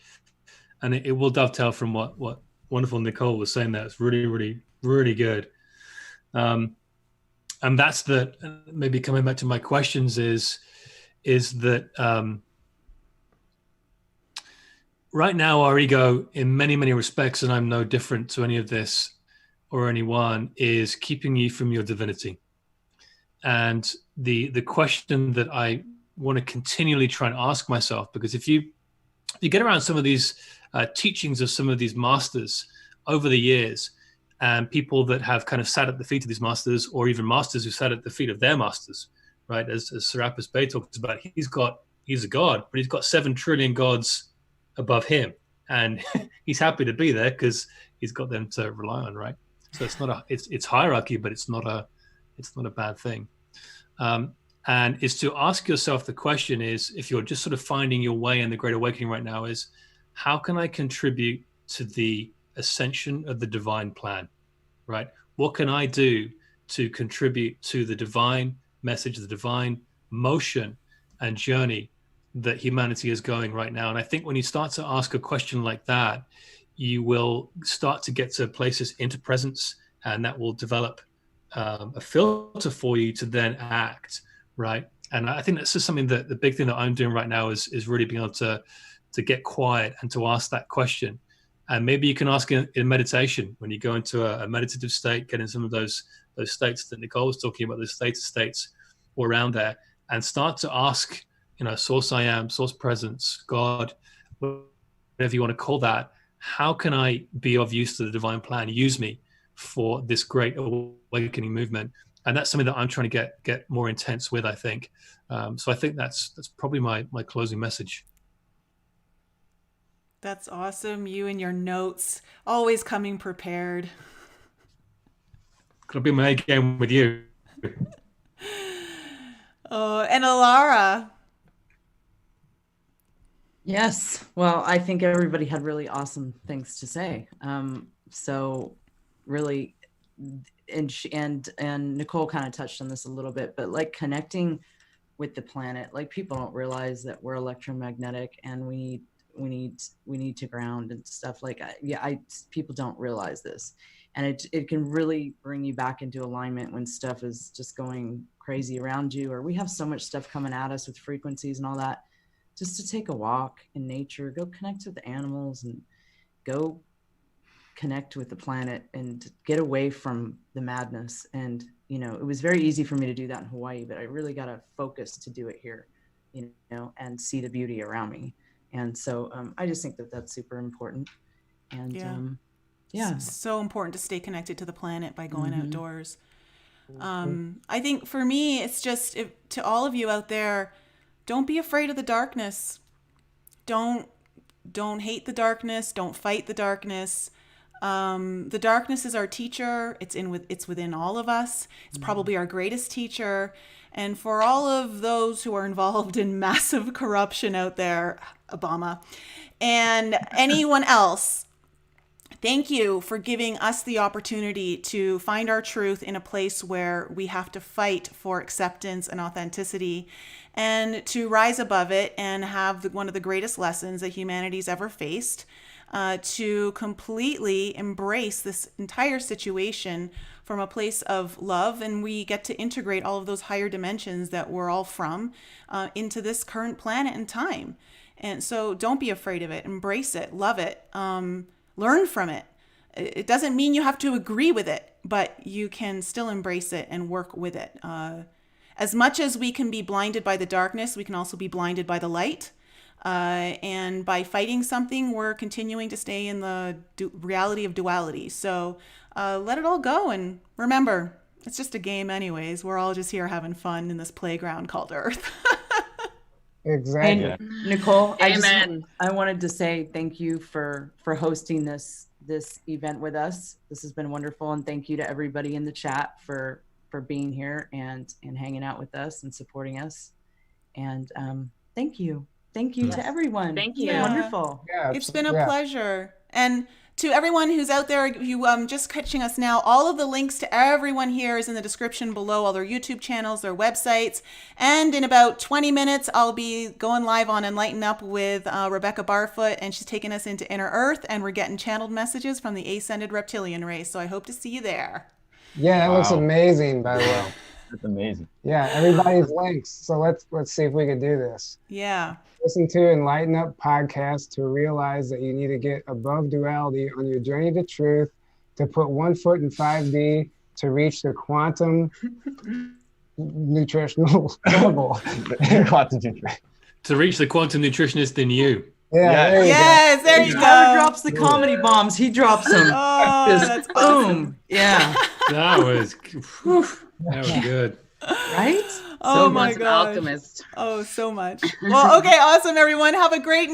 and it will dovetail from what wonderful Nicole was saying. That it's really, really, really good. And that's that. Maybe coming back to my questions is that right now our ego, in many, many respects, and I'm no different to any of this or anyone, is keeping you from your divinity. And the question that I want to continually try and ask myself, because if you get around some of these teachings of some of these masters over the years, and people that have kind of sat at the feet of these masters, or even masters who sat at the feet of their masters, right? As Serapis Bey talks about, he's a god, but he's got 7 trillion gods above him, and he's happy to be there because he's got them to rely on, right? So it's hierarchy, but it's not a bad thing. And is to ask yourself the question is, if you're just sort of finding your way in the Great Awakening right now, is how can I contribute to the ascension of the divine plan, right? What can I do to contribute to the divine message, the divine motion and journey that humanity is going right now? And I think when you start to ask a question like that, you will start to get to places into presence, and that will develop a filter for you to then act, right? And I think that's just something that the big thing that I'm doing right now is really being able to get quiet and to ask that question. And maybe you can ask in meditation, when you go into a meditative state, get in some of those states that Nicole was talking about, those theta states all around there, and start to ask, source I am, source presence, God, whatever you want to call that, how can I be of use to the divine plan? Use me for this great awakening movement. And that's something that I'm trying to get more intense with, I think. So I think that's probably my closing message. That's awesome. You and your notes, always coming prepared. Could I be my A game with you? Oh, and Alara. Yes. Well, I think everybody had really awesome things to say. So really, and Nicole kind of touched on this a little bit, but like connecting with the planet, like people don't realize that we're electromagnetic and we need to ground and stuff. Like, people don't realize this, and it can really bring you back into alignment when stuff is just going crazy around you, or we have so much stuff coming at us with frequencies and all that. Just to take a walk in nature, go connect with the animals, and go connect with the planet, and get away from the madness. And it was very easy for me to do that in Hawaii, but I really got to focus to do it here, and see the beauty around me. And so I just think that that's super important. And so important to stay connected to the planet by going outdoors. I think for me, it's just to all of you out there, don't be afraid of the darkness. Don't hate the darkness. Don't fight the darkness. The darkness is our teacher. It's within all of us. It's probably our greatest teacher. And for all of those who are involved in massive corruption out there, Obama, and anyone else, thank you for giving us the opportunity to find our truth in a place where we have to fight for acceptance and authenticity, and to rise above it and have one of the greatest lessons that humanity's ever faced, to completely embrace this entire situation from a place of love. And we get to integrate all of those higher dimensions that we're all from into this current planet and time. And so don't be afraid of it. Embrace it. Love it. Learn from it. It doesn't mean you have to agree with it, but you can still embrace it and work with it. as much as we can be blinded by the darkness, we can also be blinded by the light. And by fighting something, we're continuing to stay in the reality of duality. So let it all go. And remember, it's just a game anyways. We're all just here having fun in this playground called Earth. Exactly. And Nicole, Amen. I wanted to say thank you for hosting this event with us. This has been wonderful, and thank you to everybody in the chat for being here and hanging out with us and supporting us. And thank you to everyone. Thank you. Yeah. Wonderful. Yeah, It's been a pleasure. And to everyone who's out there, you just catching us now, all of the links to everyone here is in the description below, all their YouTube channels, their websites. And in about 20 minutes, I'll be going live on Enlighten Up with Rebecca Barfoot, and she's taking us into Inner Earth, and we're getting channeled messages from the ascended reptilian race. So I hope to see you there. Yeah, that looks Wow. amazing, by the way. That's amazing. Yeah, everybody's links. So let's see if we can do this. Yeah. Listen to Enlighten Up podcast to realize that you need to get above duality on your journey to truth, to put 1 foot in 5D, to reach the quantum nutritional level. Quantum nutrition. To reach the quantum nutritionist in you. Yeah, there you Yes, there you Tyler go. drops the comedy bombs. He drops them. Oh, Just that's boom. awesome. Yeah. That was good. Right? Oh my Quantum gosh. alchemist. Oh, so much. Well, okay, awesome, everyone. Have a great